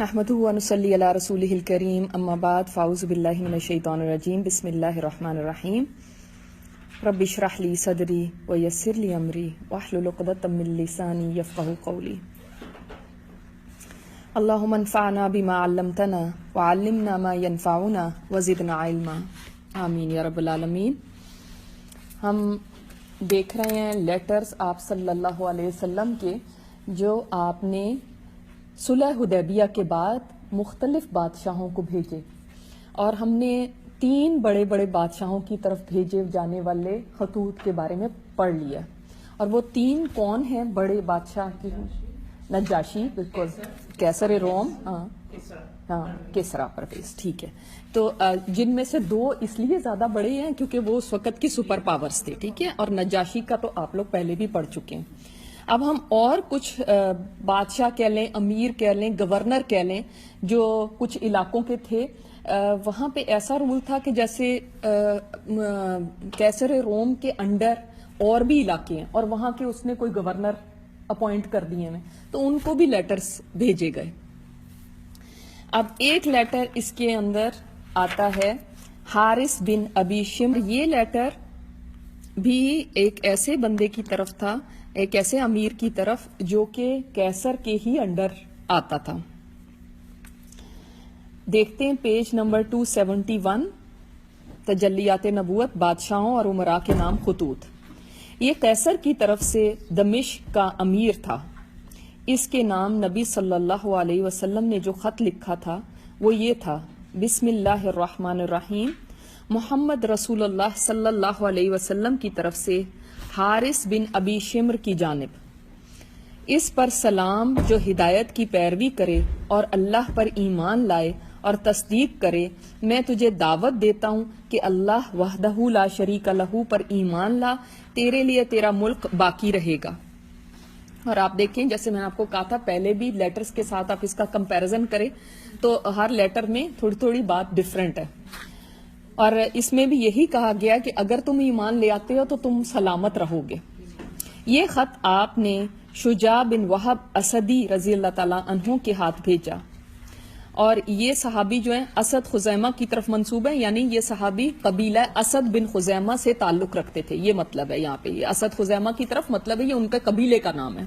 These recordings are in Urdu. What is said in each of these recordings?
نحمدہ ونصلی علی رسولہ الکریم اما بعد فاعوذ باللہ من الشیطان الرجیم بسم اللہ الرحمن الرحیم رب اشرح لی صدری ویسر لی امری واحلل عقدۃ من لسانی یفقہوا قولی اللہم انفعنا بما علمتنا وعلمنا ما ینفعنا وزدنا علما آمین یا رب العالمین۔ ہم دیکھ رہے ہیں لیٹرز آپ صلی اللہ علیہ وسلم کے جو آپ نے صلح حدیبیہ کے بعد مختلف بادشاہوں کو بھیجے، اور ہم نے 3 بڑے بڑے بادشاہوں کی طرف بھیجے جانے والے خطوط کے بارے میں پڑھ لیا، اور وہ 3 کون ہیں بڑے بادشاہ کی؟ نجاشی، بالکل، کیسر روم، ہاں کسرا پرویز، ٹھیک ہے۔ تو جن میں سے 2 اس لیے زیادہ بڑے ہیں کیونکہ وہ اس وقت کی سپر پاورز تھے، ٹھیک ہے، اور نجاشی کا تو آپ لوگ پہلے بھی پڑھ چکے ہیں۔ اب ہم اور کچھ بادشاہ کہہ لیں، امیر کہہ لیں، گورنر کہہ لیں، جو کچھ علاقوں کے تھے، وہاں پہ ایسا رول تھا کہ جیسے کیسر روم کے انڈر اور بھی علاقے ہیں اور وہاں کے اس نے کوئی گورنر اپوائنٹ کر دیے ہیں، تو ان کو بھی لیٹرز بھیجے گئے۔ اب ایک لیٹر اس کے اندر آتا ہے حارث بن ابی شمر۔ یہ لیٹر بھی ایک ایسے بندے کی طرف تھا، ایک ایسے امیر کی طرف جو کہ کیسر کے ہی انڈر آتا تھا۔ دیکھتے ہیں پیج نمبر 271، تجلیات نبوت، بادشاہوں اور امراء کے نام، خطوط۔ یہ کیسر کی طرف سے دمشق کا امیر تھا۔ اس کے نام نبی صلی اللہ علیہ وسلم نے جو خط لکھا تھا وہ یہ تھا: بسم اللہ الرحمن الرحیم، محمد رسول اللہ صلی اللہ علیہ وسلم کی طرف سے حارث بن ابی شمر کی جانب، اس پر سلام جو ہدایت کی پیروی کرے اور اللہ پر ایمان لائے اور تصدیق کرے۔ میں تجھے دعوت دیتا ہوں کہ اللہ وحدہ لا شریک لہ پر ایمان لا، تیرے لیے تیرا ملک باقی رہے گا۔ اور آپ دیکھیں، جیسے میں نے آپ کو کہا تھا پہلے بھی، لیٹرز کے ساتھ آپ اس کا کمپیریزن کریں تو ہر لیٹر میں تھوڑی تھوڑی بات ڈفرینٹ ہے، اور اس میں بھی یہی کہا گیا کہ اگر تم ایمان لے آتے ہو تو تم سلامت رہو گے۔ یہ خط آپ نے شجاع بن وہب اسدی رضی اللہ تعالیٰ عنہ کے ہاتھ بھیجا، اور یہ صحابی جو ہیں اسد خزیمہ کی طرف منسوب ہیں، یعنی یہ صحابی قبیلہ اسد بن خزیمہ سے تعلق رکھتے تھے، یہ مطلب ہے یہاں پہ، یہ اسد خزیمہ کی طرف مطلب ہے یہ ان کے قبیلے کا نام ہے۔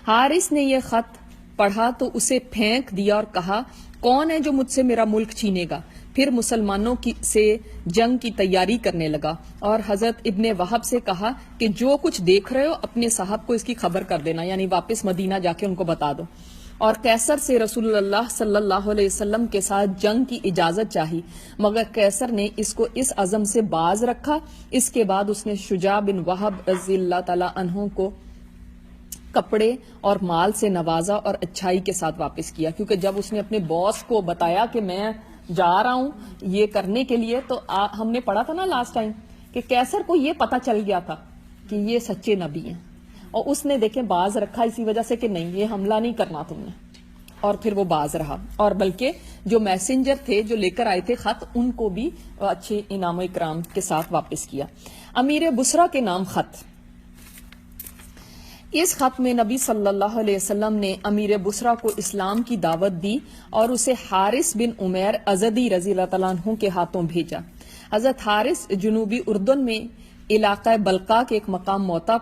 حارث نے یہ خط پڑھا تو اسے پھینک دیا اور کہا، کون ہے جو مجھ سے میرا ملک چھینے گا؟ پھر مسلمانوں سے جنگ کی تیاری کرنے لگا، اور حضرت ابن وہب سے کہا کہ جو کچھ دیکھ رہے ہو اپنے صاحب کو اس کی خبر کر دینا، یعنی واپس مدینہ جا کے ان کو بتا دو۔ اور کیسر سے رسول اللہ صلی اللہ علیہ وسلم کے ساتھ جنگ کی اجازت چاہی، مگر کیسر نے اس کو اس عزم سے باز رکھا۔ اس کے بعد اس نے شجاع بن وہب رضی اللہ تعالی عنہ کو کپڑے اور مال سے نوازا اور اچھائی کے ساتھ واپس کیا، کیونکہ جب اس نے اپنے باس کو بتایا کہ میں جا رہا ہوں یہ کرنے کے لیے، تو ہم نے پڑھا تھا نا لاسٹ ٹائم کہ کیسر کو یہ پتا چل گیا تھا کہ یہ سچے نبی ہیں، اور اس نے دیکھیں باز رکھا اسی وجہ سے کہ نہیں، یہ حملہ نہیں کرنا تم نے، اور پھر وہ باز رہا، اور بلکہ جو میسنجر تھے جو لے کر آئے تھے خط، ان کو بھی اچھے انعام و اکرام کے ساتھ واپس کیا۔ امیر بصرہ کے نام خط۔ اس خط میں نبی صلی اللہ علیہ وسلم نے امیر بصرہ کو اسلام کی دعوت دی اور اسے حارث بن عمیر ازدی رضی اللہ تعالیٰ عنہ کے ہاتھوں بھیجا۔ حضرت حارث جنوبی اردن میں علاقہ بلقا کے ایک مقام موتا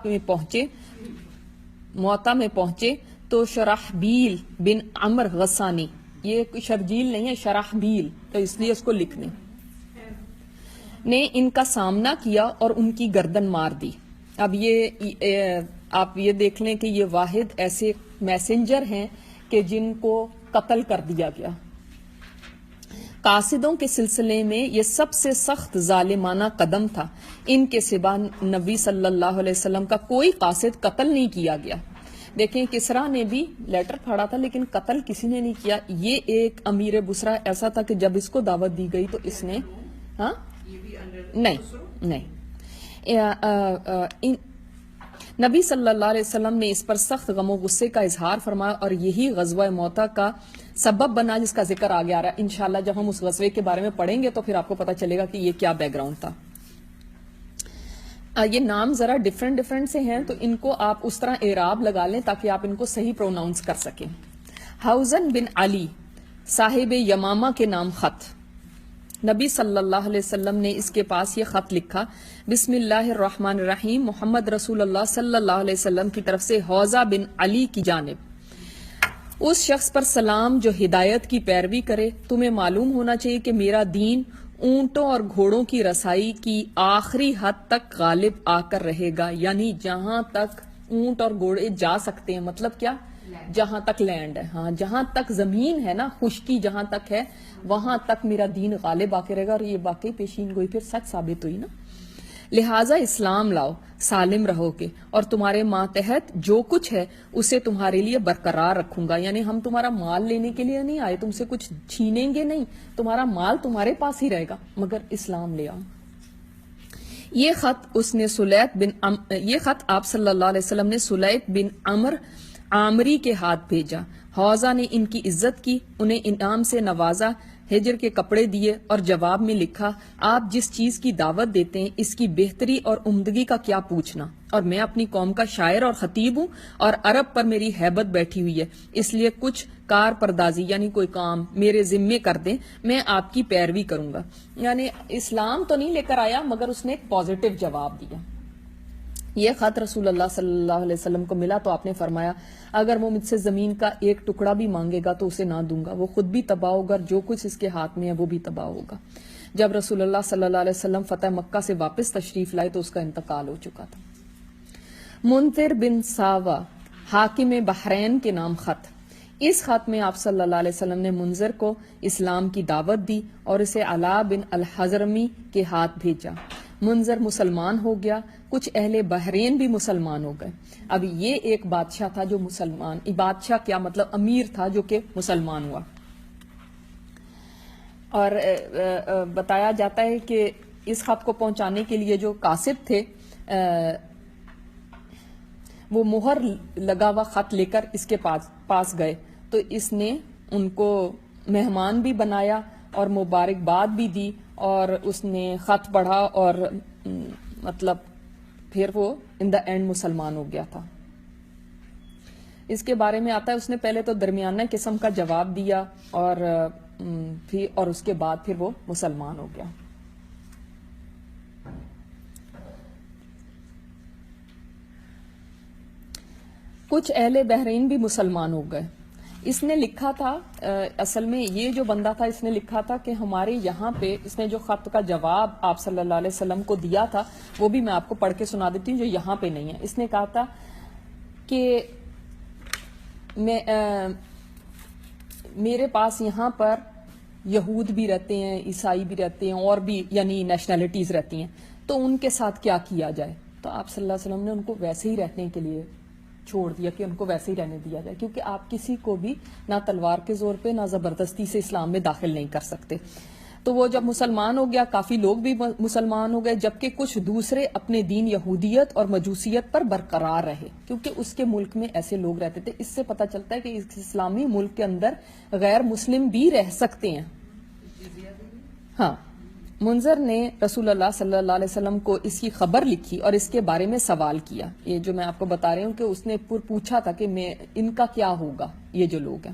میں پہنچے تو شرحبیل بن عمر غسانی، یہ شرجیل نہیں ہے، شرحبیل، تو اس لیے اس کو لکھ لیں، نے ان کا سامنا کیا اور ان کی گردن مار دی۔ اب یہ آپ یہ دیکھ لیں کہ یہ واحد ایسے میسنجر ہیں کہ جن کو قتل کر دیا گیا۔ قاصدوں کے سلسلے میں یہ سب سے سخت ظالمانہ قدم تھا، ان کے سوا نبی صلی اللہ علیہ وسلم کا کوئی قاصد قتل نہیں کیا گیا۔ دیکھیں کسرا نے بھی لیٹر پڑھا تھا لیکن قتل کسی نے نہیں کیا۔ یہ ایک امیر بصرہ ایسا تھا کہ جب اس کو دعوت دی گئی تو اس نے نہیں نبی صلی اللہ علیہ وسلم نے اس پر سخت غم و غصے کا اظہار فرمایا، اور یہی غزوہ موتا کا سبب بنا جس کا ذکر آگے آ رہا ہے۔ انشاءاللہ جب ہم اس غزوے کے بارے میں پڑھیں گے تو پھر آپ کو پتہ چلے گا کہ یہ کیا بیک گراؤنڈ تھا۔ یہ نام ذرا ڈفرینٹ سے ہیں تو ان کو آپ اس طرح اعراب لگا لیں تاکہ آپ ان کو صحیح پروناؤنس کر سکیں۔ حوزن بن علی صاحب یمامہ کے نام خط. نبی صلی اللہ علیہ وسلم نے اس کے پاس یہ خط لکھا: بسم اللہ الرحمن الرحیم، محمد رسول اللہ صلی اللہ علیہ وسلم کی طرف سے حوزہ بن علی کی جانب. اس شخص پر سلام جو ہدایت کی پیروی کرے. تمہیں معلوم ہونا چاہیے کہ میرا دین اونٹوں اور گھوڑوں کی رسائی کی آخری حد تک غالب آ کر رہے گا. یعنی جہاں تک اونٹ اور گھوڑے جا سکتے ہیں، مطلب کیا؟ جہاں تک لینڈ ہے، ہاں جہاں تک زمین ہے نا، خشکی جہاں تک ہے وہاں تک میرا دین غالب آ کے رہے گا. اور یہ واقعی پیشین گوئی پھر سچ ثابت ہوئی نا. لہٰذا اسلام لاؤ، سالم رہو گے، اور تمہارے ماتحت جو کچھ ہے اسے تمہارے لیے برقرار رکھوں گا. یعنی ہم تمہارا مال لینے کے لیے نہیں آئے، تم سے کچھ چھینیں گے نہیں، تمہارا مال تمہارے پاس ہی رہے گا، مگر اسلام لے آؤ. یہ خط آپ صلی اللہ علیہ وسلم نے سلیط بن عمر عامری کے ہاتھ بھیجا. حوزہ نے ان کی عزت کی، انہیں انعام سے نوازا، ہجر کے کپڑے دیے اور جواب میں لکھا: آپ جس چیز کی دعوت دیتے ہیں اس کی بہتری اور عمدگی کا کیا پوچھنا، اور میں اپنی قوم کا شاعر اور خطیب ہوں، اور عرب پر میری ہیبت بیٹھی ہوئی ہے، اس لیے کچھ کار پردازی یعنی کوئی کام میرے ذمے کر دیں، میں آپ کی پیروی کروں گا. یعنی اسلام تو نہیں لے کر آیا مگر اس نے ایک پازیٹو جواب دیا. یہ خط رسول اللہ صلی اللہ علیہ وسلم کو ملا تو آپ نے فرمایا: اگر وہ مجھ سے زمین کا ایک ٹکڑا بھی مانگے گا تو اسے نہ دوں گا، وہ خود بھی تباہ ہوگا، جو کچھ اس کے ہاتھ میں ہے وہ بھی تباہ ہوگا. جب رسول اللہ صلی اللہ علیہ وسلم فتح مکہ سے واپس تشریف لائے تو اس کا انتقال ہو چکا تھا. منذر بن ساوا حاکم بحرین کے نام خط. اس خط میں آپ صلی اللہ علیہ وسلم نے منذر کو اسلام کی دعوت دی اور اسے علا بن الحضرمی کے ہاتھ بھیجا. منذر مسلمان ہو گیا، کچھ اہل بحرین بھی مسلمان ہو گئے. اب یہ ایک بادشاہ تھا جو مسلمان، بادشاہ کیا مطلب امیر تھا جو کہ مسلمان ہوا. اور بتایا جاتا ہے کہ اس خط کو پہنچانے کے لیے جو کاسب تھے وہ مہر لگا ہوا خط لے کر اس کے پاس گئے تو اس نے ان کو مہمان بھی بنایا اور مبارکباد بھی دی، اور اس نے خط پڑھا اور مطلب پھر وہ ان دا اینڈ مسلمان ہو گیا تھا. اس کے بارے میں آتا ہے اس نے پہلے تو درمیانہ قسم کا جواب دیا اور اس کے بعد پھر وہ مسلمان ہو گیا. کچھ اہل بحرین بھی مسلمان ہو گئے. اس نے لکھا تھا، اصل میں یہ جو بندہ تھا اس نے لکھا تھا کہ ہمارے یہاں پہ اس نے جو خط کا جواب آپ صلی اللہ علیہ وسلم کو دیا تھا وہ بھی میں آپ کو پڑھ کے سنا دیتی ہوں جو یہاں پہ نہیں ہے. اس نے کہا تھا کہ میرے پاس یہاں پر یہود بھی رہتے ہیں، عیسائی بھی رہتے ہیں، اور بھی یعنی نیشنلٹیز رہتی ہیں، تو ان کے ساتھ کیا کیا جائے. تو آپ صلی اللہ علیہ وسلم نے ان کو ویسے ہی رہنے کے لیے چھوڑ دیا کہ ان کو ویسے ہی رہنے دیا جائے، کیونکہ آپ کسی کو بھی نہ تلوار کے زور پہ نہ زبردستی سے اسلام میں داخل نہیں کر سکتے. تو وہ جب مسلمان ہو گیا کافی لوگ بھی مسلمان ہو گئے، جبکہ کچھ دوسرے اپنے دین یہودیت اور مجوسیت پر برقرار رہے، کیونکہ اس کے ملک میں ایسے لوگ رہتے تھے. اس سے پتہ چلتا ہے کہ اس اسلامی ملک کے اندر غیر مسلم بھی رہ سکتے ہیں. ہاں، منذر نے رسول اللہ صلی اللہ علیہ وسلم کو اس کی خبر لکھی اور اس کے بارے میں سوال کیا. یہ جو میں آپ کو بتا رہی ہوں کہ اس نے پوچھا تھا کہ ان کا کیا ہوگا، یہ جو لوگ ہیں.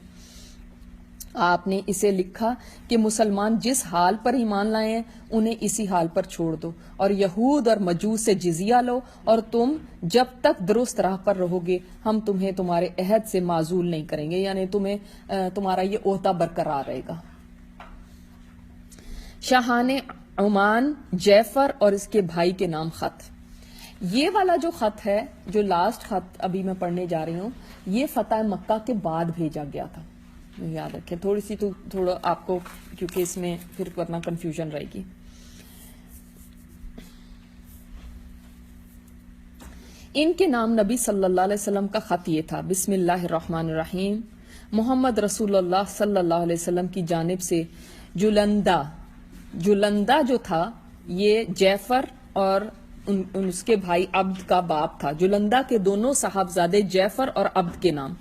آپ نے اسے لکھا کہ مسلمان جس حال پر ایمان لائے ہیں انہیں اسی حال پر چھوڑ دو، اور یہود اور مجوس سے جزیہ لو، اور تم جب تک درست راہ پر رہو گے ہم تمہیں تمہارے عہد سے معزول نہیں کریں گے. یعنی تمہارا یہ عہدہ برقرار رہے گا. شاہان عمان جعفر اور اس کے بھائی کے نام خط. یہ والا جو خط ہے، جو لاسٹ خط ابھی میں پڑھنے جا رہی ہوں، یہ فتح مکہ کے بعد بھیجا گیا تھا. یاد رکھیں تھوڑا آپ کو، کیونکہ اس میں پھر ورنہ کنفیوژن رہے گی. ان کے نام نبی صلی اللہ علیہ وسلم کا خط یہ تھا: بسم اللہ الرحمن الرحیم، محمد رسول اللہ صلی اللہ علیہ وسلم کی جانب سے جلندہ جو تھا یہ جعفر اور اس کے بھائی عبد کا باپ تھا. جلندہ کے دونوں صاحبزادے جعفر اور عبد کے نام.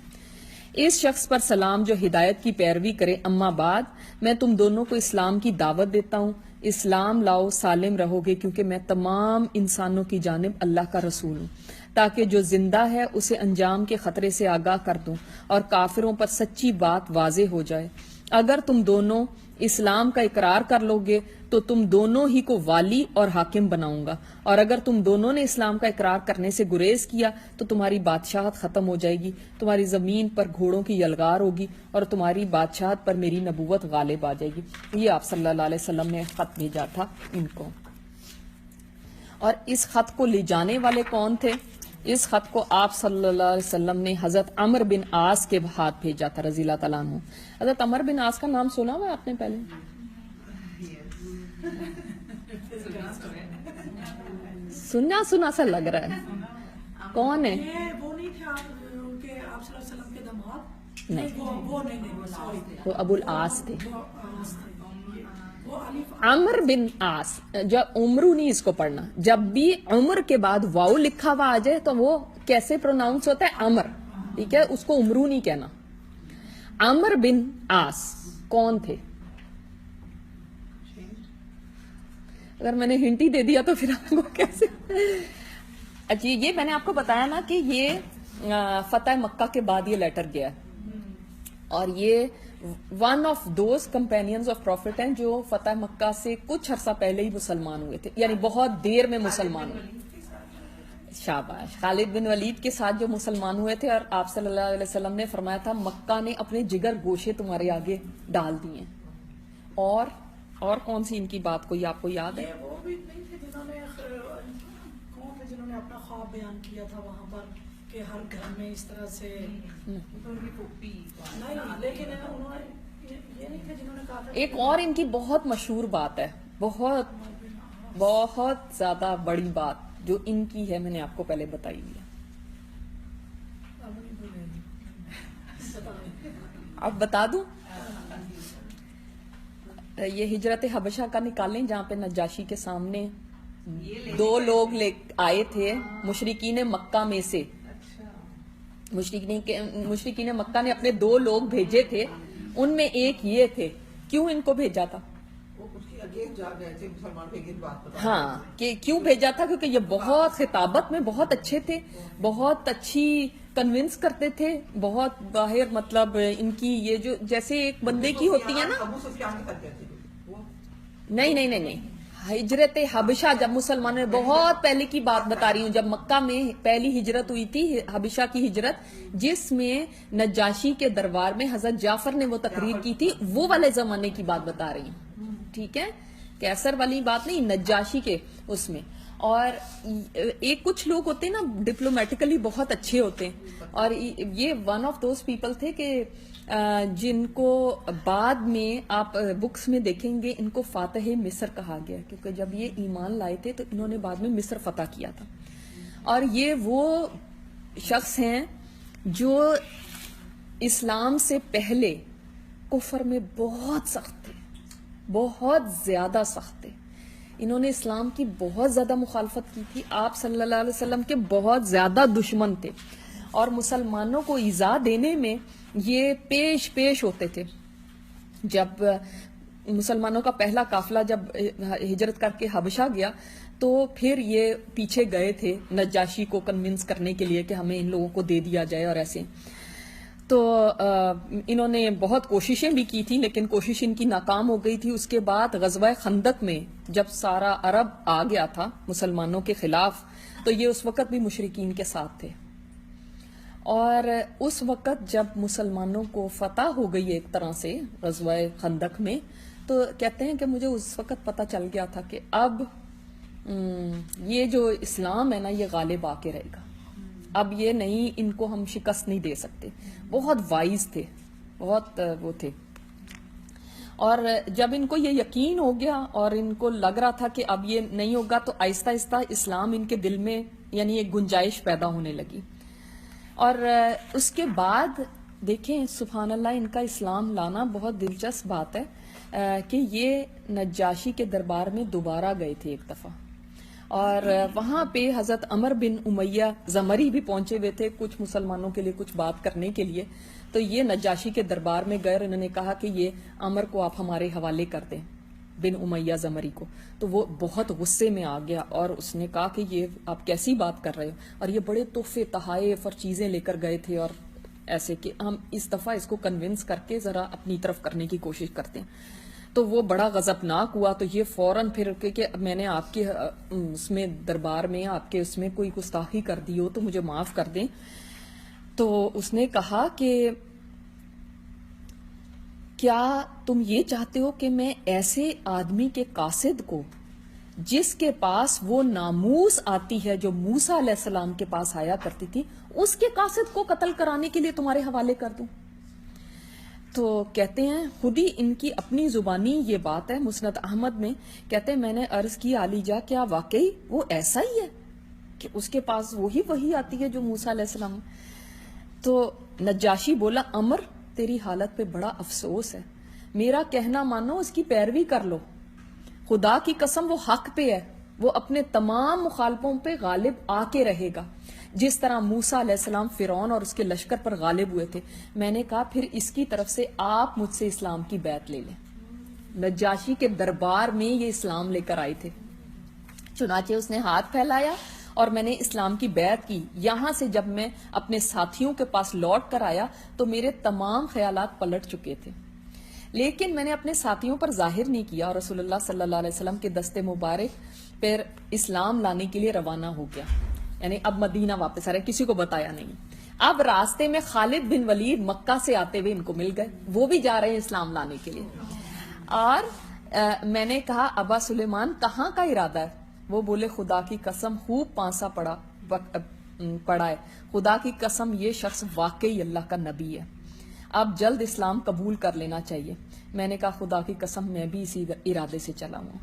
اس شخص پر سلام جو ہدایت کی پیروی کرے. اما بعد، میں تم دونوں کو اسلام کی دعوت دیتا ہوں. اسلام لاؤ، سالم رہو گے، کیونکہ میں تمام انسانوں کی جانب اللہ کا رسول ہوں، تاکہ جو زندہ ہے اسے انجام کے خطرے سے آگاہ کر دوں اور کافروں پر سچی بات واضح ہو جائے. اگر تم دونوں اسلام کا اقرار کر لو گے تو تم دونوں ہی کو والی اور حاکم بناؤں گا، اور اگر تم دونوں نے اسلام کا اقرار کرنے سے گریز کیا تو تمہاری بادشاہت ختم ہو جائے گی، تمہاری زمین پر گھوڑوں کی یلغار ہوگی اور تمہاری بادشاہت پر میری نبوت غالب آ جائے گی۔ یہ آپ صلی اللہ علیہ وسلم نے خط بھیجا تھا ان کو، اور اس خط کو لے جانے والے کون تھے؟ اس خط کو آپ صلی اللہ علیہ وسلم نے حضرت عمر بن عاص کے ہاتھ بھیجا تھا رضی اللہ تعالیٰ عنہ۔ حضرت عمر بن عاص کا نام سنا ہوا آپ نے پہلے؟ سنا سا لگ رہا ہے، کون ہے؟ وہ نہیں تھے ان کے آپ صلی اللہ علیہ وسلم کے داماد؟ نہیں، وہ نہیں، وہ ابو العاص تھے، وہ علی عمر بن عاص۔ جب عمرو نہیں اس کو پڑھنا، جب بھی عمر کے بعد واؤ لکھا ہوا آ جائے تو وہ کیسے پروناؤنس ہوتا ہے؟ عمر، ٹھیک ہے، اس کو عمرو نہیں کہنا۔ عمر بن عاص کون تھے؟ اگر میں نے ہنٹ ہی دے دیا تو پھر آپ کو کیسے؟ اچھا، یہ میں نے آپ کو بتایا نا کہ یہ فتح مکہ کے بعد یہ لیٹر گیا ہے، اور یہ one of those companies of profit ہیں جو فتح مکہ سے کچھ عرصہ پہلے ہی مسلمان ہوئے تھے، یعنی بہت دیر میں مسلمان ہوئے۔ شاباش، خالد بن ولید کے ساتھ جو مسلمان ہوئے تھے، اور آپ صلی اللہ علیہ وسلم نے فرمایا تھا مکہ نے اپنے جگر گوشے تمہارے آگے ڈال دیے ہیں۔ اور کون سی ان کی بات کوئی آپ کو یاد ہے؟ وہ بھی نہیں تھے جنہوں نے کون تھے جنہوں نے اپنا خواب بیان کیا تھا وہاں پر کہ ہر گھر میں اس طرح سے نہیں، لیکن انہوں نے یہ نہیں تھے جنہوں نے کہا تھا ایک اور ان کی بہت مشہور بات ہے، بہت بہت زیادہ بڑی بات جو ان کی ہے، میں نے آپ کو پہلے بتائی ہوئی ہے، اب بتا دوں؟ یہ ہجرت حبشہ کا نکالیں، جہاں پہ نجاشی کے سامنے دو لوگ آئے تھے مشرکین مکہ میں سے۔ مشرکین مکہ نے اپنے دو لوگ بھیجے تھے، ان میں ایک یہ تھے۔ کیوں ان کو بھیجا تھا؟ ہاں، کہ کیوں بھیجا تھا؟ کیونکہ یہ بہت خطابت میں بہت اچھے تھے، بہت اچھی کنونس کرتے تھے، بہت باہر، مطلب ان کی یہ جو جیسے ایک بندے کی ہوتی ہے نا، نہیں، ہجرت حبشہ جب مسلمانوں نے، بہت پہلے کی بات بتا رہی ہوں، جب مکہ میں پہلی ہجرت ہوئی تھی، حبشہ کی ہجرت، جس میں نجاشی کے دربار میں حضرت جعفر نے وہ تقریر کی تھی، وہ والے زمانے کی بات بتا رہی ہوں، ٹھیک ہے، کیسر والی بات نہیں، نجاشی کے اس میں۔ اور ایک کچھ لوگ ہوتے ہیں نا ڈپلومیٹیکلی بہت اچھے ہوتے ہیں، اور یہ ون آف دوز پیپل تھے کہ جن کو بعد میں آپ بکس میں دیکھیں گے ان کو فاتح مصر کہا گیا، کیونکہ جب یہ ایمان لائے تھے تو انہوں نے بعد میں مصر فتح کیا تھا۔ اور یہ وہ شخص ہیں جو اسلام سے پہلے کفر میں بہت سخت تھے، بہت زیادہ سخت تھے، انہوں نے اسلام کی بہت زیادہ مخالفت کی تھی، آپ صلی اللہ علیہ وسلم کے بہت زیادہ دشمن تھے، اور مسلمانوں کو ایذا دینے میں یہ پیش ہوتے تھے۔ جب مسلمانوں کا پہلا قافلہ جب ہجرت کر کے حبشہ گیا تو پھر یہ پیچھے گئے تھے نجاشی کو کنونس کرنے کے لیے کہ ہمیں ان لوگوں کو دے دیا جائے، اور ایسے تو انہوں نے بہت کوششیں بھی کی تھی، لیکن کوشش ان کی ناکام ہو گئی تھی۔ اس کے بعد غزوہ خندق میں جب سارا عرب آ گیا تھا مسلمانوں کے خلاف، تو یہ اس وقت بھی مشرکین کے ساتھ تھے، اور اس وقت جب مسلمانوں کو فتح ہو گئی ایک طرح سے غزوہ خندق میں، تو کہتے ہیں کہ مجھے اس وقت پتہ چل گیا تھا کہ اب یہ جو اسلام ہے نا یہ غالب آ کے رہے گا، اب یہ نہیں، ان کو ہم شکست نہیں دے سکتے۔ بہت وائز تھے، بہت وہ تھے، اور جب ان کو یہ یقین ہو گیا اور ان کو لگ رہا تھا کہ اب یہ نہیں ہوگا، تو آہستہ آہستہ اسلام ان کے دل میں یعنی ایک گنجائش پیدا ہونے لگی۔ اور اس کے بعد دیکھیں سبحان اللہ، ان کا اسلام لانا بہت دلچسپ بات ہے کہ یہ نجاشی کے دربار میں دوبارہ گئے تھے ایک دفعہ، اور وہاں پہ حضرت عمر بن امیہ زمری بھی پہنچے ہوئے تھے کچھ مسلمانوں کے لیے کچھ بات کرنے کے لیے، تو یہ نجاشی کے دربار میں گئے اور انہوں نے کہا کہ یہ عمر کو آپ ہمارے حوالے کر دیں، بن امیہ زمری کو۔ تو وہ بہت غصے میں آ گیا اور اس نے کہا کہ یہ آپ کیسی بات کر رہے ہو، اور یہ بڑے تحفے تحائف اور چیزیں لے کر گئے تھے، اور ایسے کہ ہم اس دفعہ اس کو کنونس کر کے ذرا اپنی طرف کرنے کی کوشش کرتے ہیں. تو وہ بڑا غضبناک ہوا. تو یہ فوراً پھر کہ میں نے آپ کے اس میں دربار میں آپ کے اس میں کوئی گستاخی کر دی ہو تو مجھے معاف کر دیں. تو اس نے کہا کہ کیا تم یہ چاہتے ہو کہ میں ایسے آدمی کے قاصد کو جس کے پاس وہ ناموس آتی ہے جو موسیٰ علیہ السلام کے پاس آیا کرتی تھی, اس کے قاصد کو قتل کرانے کے لیے تمہارے حوالے کر دوں؟ تو کہتے ہیں خود ہی ان کی اپنی زبانی یہ بات ہے مسند احمد میں. کہتے ہیں میں نے عرض کی علی جا کیا واقعی وہ ایسا ہی ہے کہ اس کے پاس وہی آتی ہے جو موسیٰ علیہ السلام. تو نجاشی بولا عمر تیری حالت پہ بڑا افسوس ہے, میرا کہنا مانو, اس کی پیروی کر لو. خدا کی قسم وہ حق پہ ہے, وہ اپنے تمام مخالفوں پہ غالب آ کے رہے گا جس طرح موسیٰ علیہ السلام فرعون اور اس کے لشکر پر غالب ہوئے تھے. میں نے کہا پھر اس کی طرف سے آپ مجھ سے اسلام کی بیعت لے لیں. نجاشی کے دربار میں یہ اسلام لے کر آئے تھے. چنانچہ اس نے ہاتھ پھیلایا اور میں نے اسلام کی بیعت کی. یہاں سے جب میں اپنے ساتھیوں کے پاس لوٹ کر آیا تو میرے تمام خیالات پلٹ چکے تھے, لیکن میں نے اپنے ساتھیوں پر ظاہر نہیں کیا اور رسول اللہ صلی اللہ علیہ وسلم کے دستے مبارک پر اسلام لانے کے لیے روانہ ہو گیا. یعنی اب مدینہ واپس آ رہے, کسی کو بتایا نہیں. اب راستے میں خالد بن ولید مکہ سے آتے ہوئے ان کو مل گئے, وہ بھی جا رہے ہیں اسلام لانے کے لیے. اور میں نے کہا ابا سلیمان کہاں کا ارادہ ہے؟ وہ بولے خدا کی قسم خوب پانسا پڑا ہے, خدا کی قسم یہ شخص واقعی اللہ کا نبی ہے, اب جلد اسلام قبول کر لینا چاہیے. میں نے کہا خدا کی قسم میں بھی اسی ارادے سے چلا ہوں.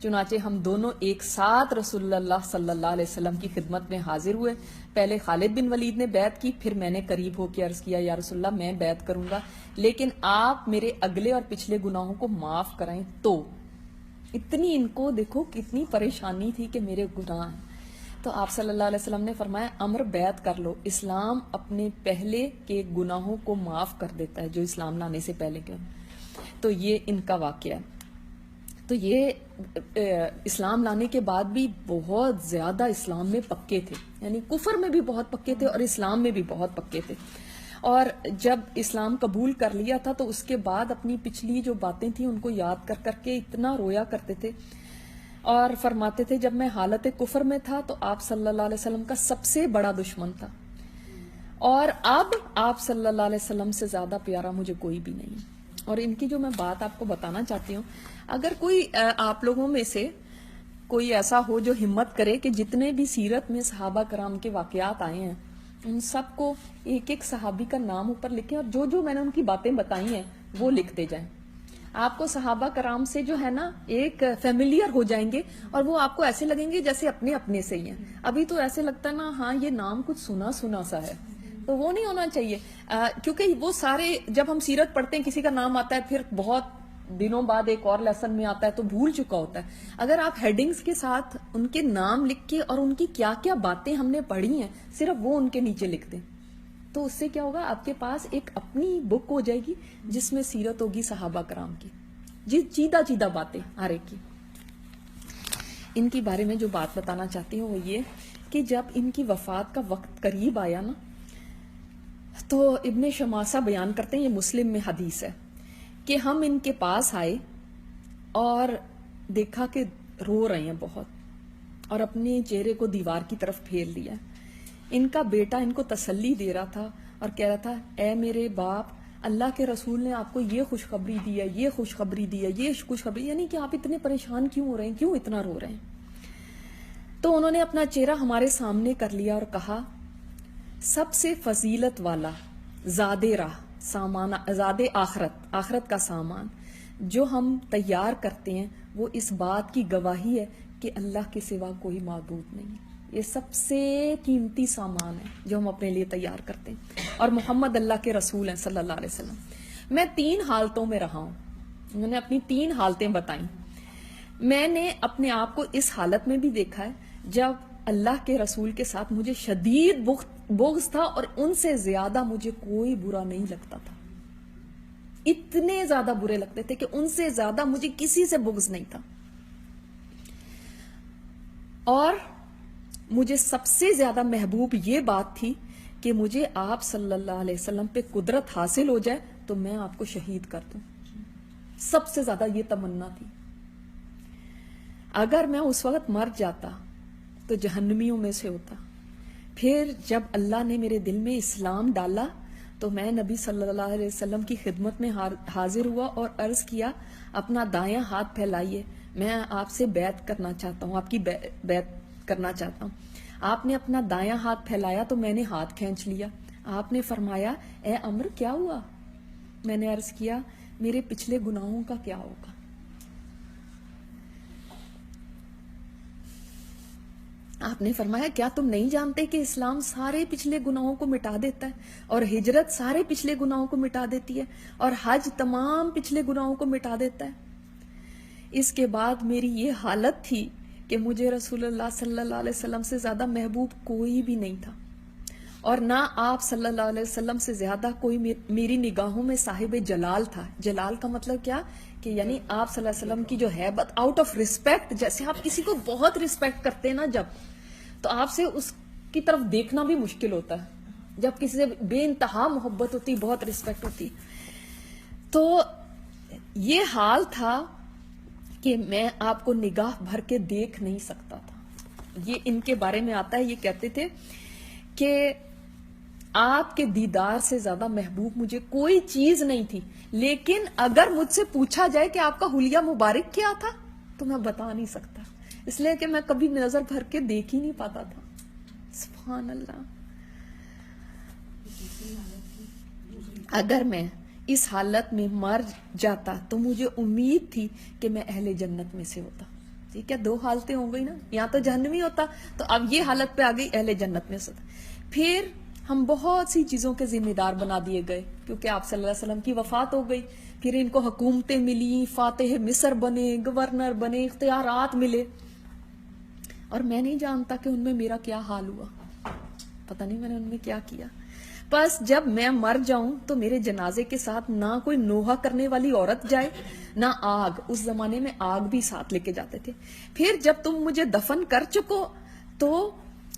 چنانچہ ہم دونوں ایک ساتھ رسول اللہ صلی اللہ علیہ وسلم کی خدمت میں حاضر ہوئے. پہلے خالد بن ولید نے بیعت کی, پھر میں نے قریب ہو کے عرض کیا یا رسول اللہ میں بیعت کروں گا لیکن آپ میرے اگلے اور پچھلے گناہوں کو معاف کرائیں. تو اتنی ان کو دیکھو کتنی پریشانی تھی کہ میرے گناہ ہیں. تو آپ صلی اللہ علیہ وسلم نے فرمایا امر بیعت کر لو, اسلام اپنے پہلے کے گناہوں کو معاف کر دیتا ہے جو اسلام لانے سے پہلے کے. تو یہ ان کا واقعہ ہے. تو یہ اسلام لانے کے بعد بھی بہت زیادہ اسلام میں پکے تھے, یعنی کفر میں بھی بہت پکے تھے اور اسلام میں بھی بہت پکے تھے. اور جب اسلام قبول کر لیا تھا تو اس کے بعد اپنی پچھلی جو باتیں تھیں ان کو یاد کر کر کے اتنا رویا کرتے تھے اور فرماتے تھے جب میں حالت کفر میں تھا تو آپ صلی اللہ علیہ وسلم کا سب سے بڑا دشمن تھا اور اب آپ صلی اللہ علیہ وسلم سے زیادہ پیارا مجھے کوئی بھی نہیں. اور ان کی جو میں بات آپ کو بتانا چاہتی ہوں, اگر کوئی آپ لوگوں میں سے کوئی ایسا ہو جو ہمت کرے کہ جتنے بھی سیرت میں صحابہ کرام کے واقعات آئے ہیں ان سب کو ایک ایک صحابی کا نام اوپر لکھیں اور جو جو میں نے ان کی باتیں بتائی ہیں وہ لکھتے جائیں. آپ کو صحابہ کرام سے جو ہے نا ایک فیملیئر ہو جائیں گے اور وہ آپ کو ایسے لگیں گے جیسے اپنے اپنے سے ہی ہیں. ابھی تو ایسے لگتا ہے نا ہاں یہ نام کچھ سنا سنا سا ہے, تو وہ نہیں ہونا چاہیے کیونکہ وہ سارے جب ہم سیرت پڑھتے ہیں کسی کا نام آتا ہے پھر بہت دنوں بعد ایک اور لیسن میں آتا ہے تو بھول چکا ہوتا ہے. اگر آپ ہیڈنگز کے ساتھ ان کے نام لکھ کے اور ان کی کیا کیا باتیں ہم نے پڑھی ہیں صرف وہ ان کے نیچے لکھ دیں تو اس سے کیا ہوگا, آپ کے پاس ایک اپنی بک ہو جائے گی جس میں سیرت ہوگی صحابہ کرام کی, چیدہ باتیں ہر ایک کی. ان کے بارے میں جو بات بتانا چاہتی ہوں وہ یہ کہ جب ان کی وفات کا وقت قریب آیا نا تو ابن شماسہ بیان کرتے ہیں, یہ مسلم میں حدیث ہے کہ ہم ان کے پاس آئے اور دیکھا کہ رو رہے ہیں بہت اور اپنے چہرے کو دیوار کی طرف پھیر لیا. ان کا بیٹا ان کو تسلی دے رہا تھا اور کہہ رہا تھا اے میرے باپ اللہ کے رسول نے آپ کو یہ خوشخبری دی ہے, یہ خوشخبری دی ہے, یہ خوشخبری, یعنی کہ آپ اتنے پریشان کیوں ہو رہے ہیں, کیوں اتنا رو رہے ہیں. تو انہوں نے اپنا چہرہ ہمارے سامنے کر لیا اور کہا سب سے فضیلت والا زاد راہ سامان, زاد آخرت کا سامان جو ہم تیار کرتے ہیں وہ اس بات کی گواہی ہے کہ اللہ کے سوا کوئی معبود نہیں. یہ سب سے قیمتی سامان ہے جو ہم اپنے لیے تیار کرتے ہیں اور محمد اللہ کے رسول ہیں صلی اللہ علیہ وسلم. میں 3 حالتوں میں رہا ہوں, انہوں نے اپنی 3 حالتیں بتائیں. میں نے اپنے آپ کو اس حالت میں بھی دیکھا ہے جب اللہ کے رسول کے ساتھ مجھے شدید بغض تھا اور ان سے زیادہ مجھے کوئی برا نہیں لگتا تھا, اتنے زیادہ برے لگتے تھے کہ ان سے زیادہ مجھے کسی سے بغض نہیں تھا. اور مجھے سب سے زیادہ محبوب یہ بات تھی کہ مجھے آپ صلی اللہ علیہ وسلم پہ قدرت حاصل ہو جائے تو میں آپ کو شہید کر دوں. سب سے زیادہ یہ تمنا تھی. اگر میں اس وقت مر جاتا تو جہنمیوں میں سے ہوتا. پھر جب اللہ نے میرے دل میں اسلام ڈالا تو میں نبی صلی اللہ علیہ وسلم کی خدمت میں حاضر ہوا اور عرض کیا اپنا دایاں ہاتھ پھیلائیے, میں آپ سے بیعت کرنا چاہتا ہوں, آپ کی بیعت کرنا چاہتا ہوں. آپ نے اپنا دایاں ہاتھ پھیلایا تو میں نے ہاتھ کھینچ لیا. آپ نے فرمایا اے عمر کیا ہوا؟ میں نے عرض کیا میرے پچھلے گناہوں کا کیا ہوگا. آپ نے فرمایا کیا تم نہیں جانتے کہ اسلام سارے پچھلے گناہوں کو مٹا دیتا ہے, اور ہجرت سارے پچھلے گناہوں کو مٹا دیتی ہے, اور حج تمام پچھلے گناہوں کو مٹا دیتا ہے. اس کے بعد میری یہ حالت تھی کہ مجھے رسول اللہ صلی اللہ علیہ وسلم سے زیادہ محبوب کوئی بھی نہیں تھا, اور نہ آپ صلی اللہ علیہ وسلم سے زیادہ کوئی میری نگاہوں میں صاحب جلال تھا. جلال کا مطلب کیا کہ یعنی آپ صلی اللہ علیہ وسلم کی جو ہیبت, آؤٹ آف ریسپیکٹ, جیسے آپ کسی کو بہت ریسپیکٹ کرتے ہیں نا جب, تو آپ سے اس کی طرف دیکھنا بھی مشکل ہوتا ہے. جب کسی سے بے انتہا محبت ہوتی, بہت ریسپیکٹ ہوتی. تو یہ حال تھا کہ میں آپ کو نگاہ بھر کے دیکھ نہیں سکتا تھا. یہ ان کے بارے میں آتا ہے, یہ کہتے تھے کہ آپ کے دیدار سے زیادہ محبوب مجھے کوئی چیز نہیں تھی, لیکن اگر مجھ سے پوچھا جائے کہ آپ کا حلیہ مبارک کیا تھا تو میں بتا نہیں سکتا, اس لیے کہ میں کبھی نظر بھر کے دیکھ ہی نہیں پاتا تھا. سبحان اللہ. اگر میں اس حالت میں مر جاتا تو مجھے امید تھی کہ میں اہل جنت میں سے ہوتا. ٹھیک ہے, دو حالتیں ہو گئی نا, یا تو جہنمی ہوتا, تو اب یہ حالت پہ آ گئی اہل جنت میں سے ہوتا. پھر ہم بہت سی چیزوں کے ذمہ دار بنا دیے گئے, کیونکہ آپ صلی اللہ علیہ وسلم کی وفات ہو گئی. پھر ان کو حکومتیں ملی, فاتح مصر بنے, گورنر بنے, اختیارات ملے, اور میں نہیں جانتا کہ ان میں میرا کیا حال ہوا. پتہ نہیں میں نے ان میں کیا کیا. بس جب میں مر جاؤں تو میرے جنازے کے ساتھ نہ کوئی نوحہ کرنے والی عورت جائے, نہ آگ. اس زمانے میں آگ بھی ساتھ لے کے جاتے تھے. پھر جب تم مجھے دفن کر چکو تو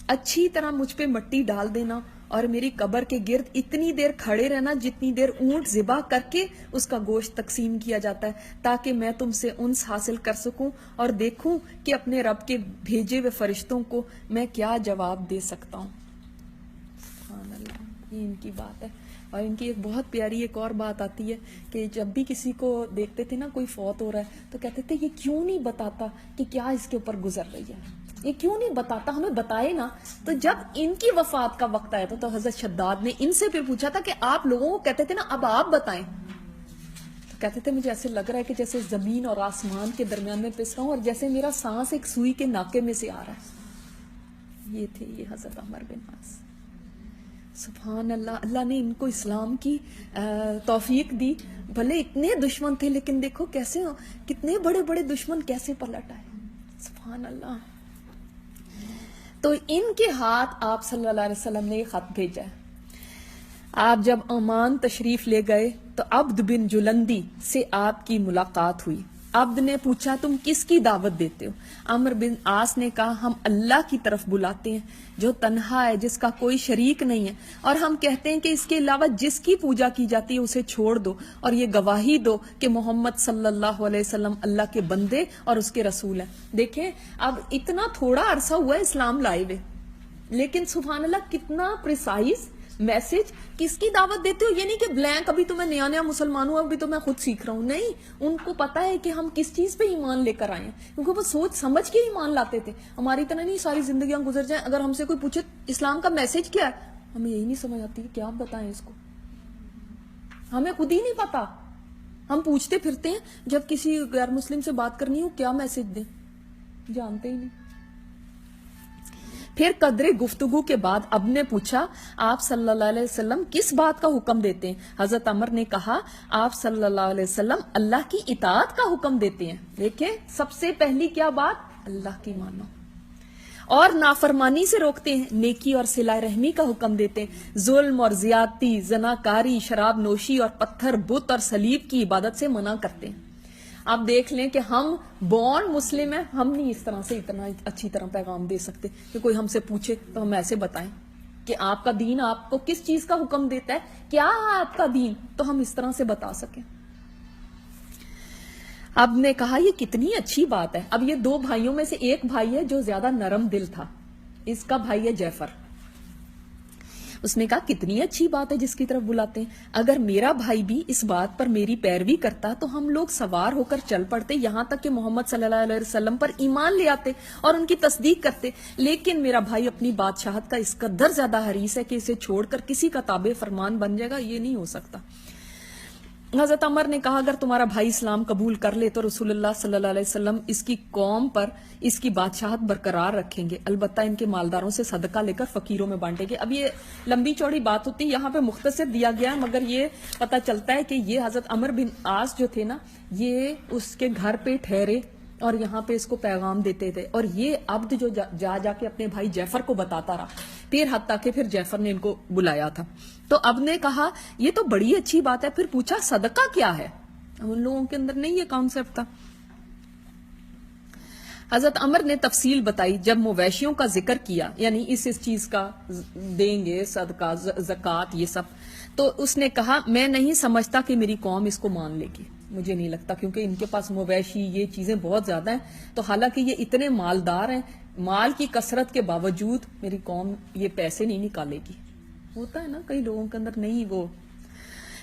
اچھی طرح مجھ پہ مٹی ڈال دینا, اور میری قبر کے گرد اتنی دیر کھڑے رہنا جتنی دیر اونٹ ذبح کر کے اس کا گوشت تقسیم کیا جاتا ہے, تاکہ میں تم سے انس حاصل کر سکوں اور دیکھوں کہ اپنے رب کے بھیجے ہوئے فرشتوں کو میں کیا جواب دے سکتا ہوں. سبحان اللہ. یہ ان کی بات ہے. اور ان کی ایک بہت پیاری ایک اور بات آتی ہے کہ جب بھی کسی کو دیکھتے تھے نا کوئی فوت ہو رہا ہے تو کہتے تھے یہ کیوں نہیں بتاتا کہ کیا اس کے اوپر گزر رہی ہے, یہ کیوں نہیں بتاتا, ہمیں بتائے نا. تو جب ان کی وفات کا وقت آیا تو حضرت شداد نے ان سے پھر پوچھا تھا کہ آپ لوگوں کو کہتے تھے نا اب آپ بتائیں, تو کہتے تھے مجھے ایسے لگ رہا ہے کہ جیسے زمین اور آسمان کے درمیان میں پس رہا ہوں, اور جیسے میرا سانس ایک سوئی کے ناکے میں سے آ رہا ہے. یہ تھے یہ حضرت عمر بن عاص. سبحان اللہ. اللہ نے ان کو اسلام کی توفیق دی. بھلے اتنے دشمن تھے لیکن دیکھو کیسے کتنے بڑے بڑے دشمن کیسے پلٹ آئے. سبحان اللہ. تو ان کے ہاتھ آپ صلی اللہ علیہ وسلم نے یہ خط بھیجا ہے. آپ جب عمان تشریف لے گئے تو عبد بن جلندی سے آپ کی ملاقات ہوئی. عبد نے پوچھا تم کس کی دعوت دیتے ہو؟ عمر بن عاص نے کہا ہم اللہ کی طرف بلاتے ہیں جو تنہا ہے, جس کا کوئی شریک نہیں ہے, اور ہم کہتے ہیں کہ اس کے علاوہ جس کی پوجا کی جاتی ہے اسے چھوڑ دو, اور یہ گواہی دو کہ محمد صلی اللہ علیہ وسلم اللہ کے بندے اور اس کے رسول ہیں. دیکھیں اب اتنا تھوڑا عرصہ ہوا ہے اسلام لائے ہوئے, لیکن سبحان اللہ کتنا پریسائز میسج. کس کی دعوت دیتے ہو؟ یہ نہیں کہ بلینک ابھی تو میں نیا نیا مسلمان ہوں, ابھی تو میں خود سیکھ رہا ہوں. نہیں, ان کو پتا ہے کہ ہم کس چیز پہ ایمان لے کر آئے ہیں, کیونکہ وہ سوچ سمجھ کے ایمان لاتے تھے. ہماری طرح نہیں ساری زندگیاں گزر جائیں. اگر ہم سے کوئی پوچھے اسلام کا میسج کیا ہے, ہمیں یہی نہیں سمجھ آتی کہ کیا بتائیں اس کو, ہمیں خود ہی نہیں پتا. ہم پوچھتے پھرتے ہیں, جب کسی غیر مسلم سے بات کرنی ہو کیا میسج دیں, جانتے ہی نہیں. پھر قدرے گفتگو کے بعد اب نے پوچھا آپ صلی اللہ علیہ وسلم کس بات کا حکم دیتے ہیں؟ حضرت عمر نے کہا آپ صلی اللہ علیہ وسلم اللہ کی اطاعت کا حکم دیتے ہیں. دیکھیں سب سے پہلی کیا بات, اللہ کی مانو, اور نافرمانی سے روکتے ہیں, نیکی اور صلہ رحمی کا حکم دیتے ہیں, ظلم اور زیادتی, زناکاری, شراب نوشی اور پتھر, بت اور صلیب کی عبادت سے منع کرتے ہیں. آپ دیکھ لیں کہ ہم بورن مسلم ہیں, ہم نہیں اس طرح سے اتنا اچھی طرح پیغام دے سکتے کہ کوئی ہم سے پوچھے تو ہم ایسے بتائیں. کہ آپ کا دین آپ کو کس چیز کا حکم دیتا ہے, کیا ہے آپ کا دین, تو ہم اس طرح سے بتا سکیں. اب نے کہا یہ کتنی اچھی بات ہے. اب یہ دو بھائیوں میں سے ایک بھائی ہے جو زیادہ نرم دل تھا, اس کا بھائی ہے جعفر. اس نے کہا کتنی اچھی بات ہے جس کی طرف بلاتے ہیں, اگر میرا بھائی بھی اس بات پر میری پیروی کرتا تو ہم لوگ سوار ہو کر چل پڑتے یہاں تک کہ محمد صلی اللہ علیہ وسلم پر ایمان لے آتے اور ان کی تصدیق کرتے. لیکن میرا بھائی اپنی بادشاہت کا اس قدر زیادہ حریص ہے کہ اسے چھوڑ کر کسی کا تابع فرمان بن جائے گا, یہ نہیں ہو سکتا. حضرت عمر نے کہا اگر تمہارا بھائی اسلام قبول کر لے تو رسول اللہ صلی اللہ علیہ وسلم اس کی قوم پر اس کی بادشاہت برقرار رکھیں گے, البتہ ان کے مالداروں سے صدقہ لے کر فقیروں میں بانٹیں گے. اب یہ لمبی چوڑی بات ہوتی ہے, یہاں پہ مختصر دیا گیا ہے, مگر یہ پتہ چلتا ہے کہ یہ حضرت عمر بن عاص جو تھے نا, یہ اس کے گھر پہ ٹھہرے اور یہاں پہ اس کو پیغام دیتے تھے, اور یہ عبد جو جا کے اپنے بھائی جعفر کو بتاتا رہا, پھر حتیٰ کہ پھر جعفر نے ان کو بلایا تھا. تو اب نے کہا یہ تو بڑی اچھی بات ہے. پھر پوچھا صدقہ کیا ہے, ان لوگوں کے اندر نہیں یہ کانسیپٹ تھا. حضرت عمر نے تفصیل بتائی. جب مویشیوں کا ذکر کیا, یعنی اس چیز کا دیں گے صدقہ زکوٰۃ یہ سب, تو اس نے کہا میں نہیں سمجھتا کہ میری قوم اس کو مان لے گی, مجھے نہیں لگتا, کیونکہ ان کے پاس مویشی یہ چیزیں بہت زیادہ ہیں. تو حالانکہ یہ اتنے مالدار ہیں, مال کی کثرت کے باوجود میری قوم یہ پیسے نہیں نکالے گی. ہوتا ہے نا کئی لوگوں کے اندر نہیں وہ.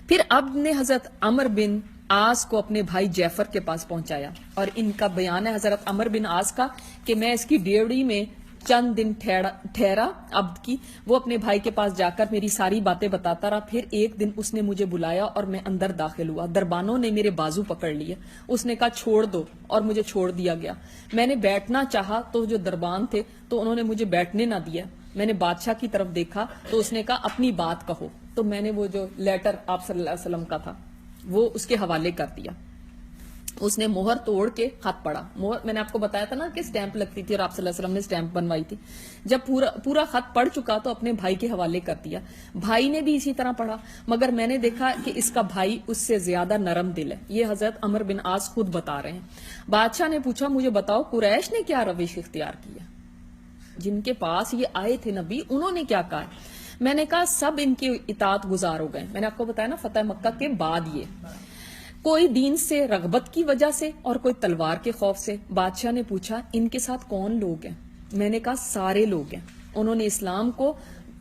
پھر اب نے حضرت عمر بن عاص کو اپنے بھائی جعفر کے پاس پہنچایا, اور ان کا بیان ہے حضرت عمر بن عاص کا کہ میں اس کی ڈیوڑی میں چند دن ٹھہرا عبد کی. وہ اپنے بھائی کے پاس جا کر میری ساری باتیں بتاتا رہا. پھر ایک دن اس نے مجھے بلایا اور میں اندر داخل ہوا. دربانوں نے میرے بازو پکڑ لیے. اس نے کہا چھوڑ دو, اور مجھے چھوڑ دیا گیا. میں نے بیٹھنا چاہا تو جو دربان تھے تو انہوں نے مجھے بیٹھنے نہ دیا. میں نے بادشاہ کی طرف دیکھا تو اس نے کہا اپنی بات کہو. تو میں نے وہ جو لیٹر آپ صلی اللہ علیہ وسلم کا تھا وہ اس کے حوالے کر دیا. اس نے مہر توڑ کے خط پڑھا. مہر میں نے آپ کو بتایا تھا نا کہ سٹیمپ لگتی تھی, اور آپ صلی اللہ علیہ وسلم نے سٹیمپ بنوائی تھی. جب پورا خط پڑھ چکا تو اپنے بھائی کے حوالے کر دیا. بھائی نے بھی اسی طرح پڑھا, مگر میں نے دیکھا کہ اس کا بھائی اس سے زیادہ نرم دل ہے. یہ حضرت عمر بن عاص خود بتا رہے ہیں. بادشاہ نے پوچھا مجھے بتاؤ قریش نے کیا روش اختیار کیا, جن کے پاس یہ آئے تھے نبی, انہوں نے کیا کہا. میں نے کہا سب ان کے اطاعت گزار ہو گئے. میں نے آپ کو بتایا نا فتح مکہ کے بعد یہ, کوئی دین سے رغبت کی وجہ سے اور کوئی تلوار کے خوف سے. بادشاہ نے پوچھا ان کے ساتھ کون لوگ ہیں. میں نے کہا سارے لوگ ہیں. انہوں نے اسلام کو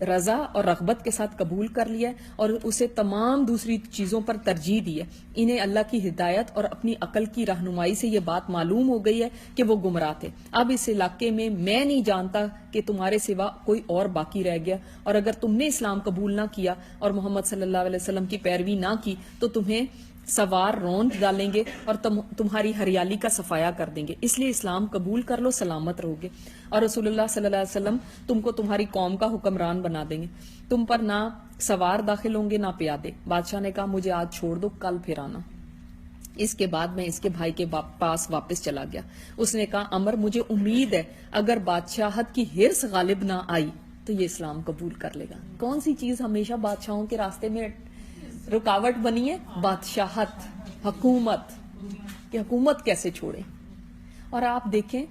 رضا اور رغبت کے ساتھ قبول کر لیا ہے اور اسے تمام دوسری چیزوں پر ترجیح دی ہے. انہیں اللہ کی ہدایت اور اپنی عقل کی رہنمائی سے یہ بات معلوم ہو گئی ہے کہ وہ گمراہ تھے. اب اس علاقے میں نہیں جانتا کہ تمہارے سوا کوئی اور باقی رہ گیا, اور اگر تم نے اسلام قبول نہ کیا اور محمد صلی اللہ علیہ وسلم کی پیروی نہ کی تو تمہیں سوار روند ڈالیں گے اور تمہاری ہریالی کا صفایا کر دیں گے. اس لیے اسلام قبول کر لو, سلامت رہو گے. اور رسول اللہ صلی اللہ علیہ وسلم تم کو تمہاری قوم کا حکمران بنا دیں گے. تم پر نہ سوار داخل ہوں گے نہ پیادے. بادشاہ نے کہا مجھے آج چھوڑ دو, کل پھر آنا. اس کے بعد میں اس کے بھائی کے پاس واپس چلا گیا. اس نے کہا عمر مجھے امید ہے اگر بادشاہت کی ہرس غالب نہ آئی تو یہ اسلام قبول کر لے گا. کون سی چیز ہمیشہ بادشاہوں کے راستے میں رکاوٹ بنی ہے؟ بادشاہت, حکومت. کہ حکومت کیسے چھوڑے. اور آپ دیکھیں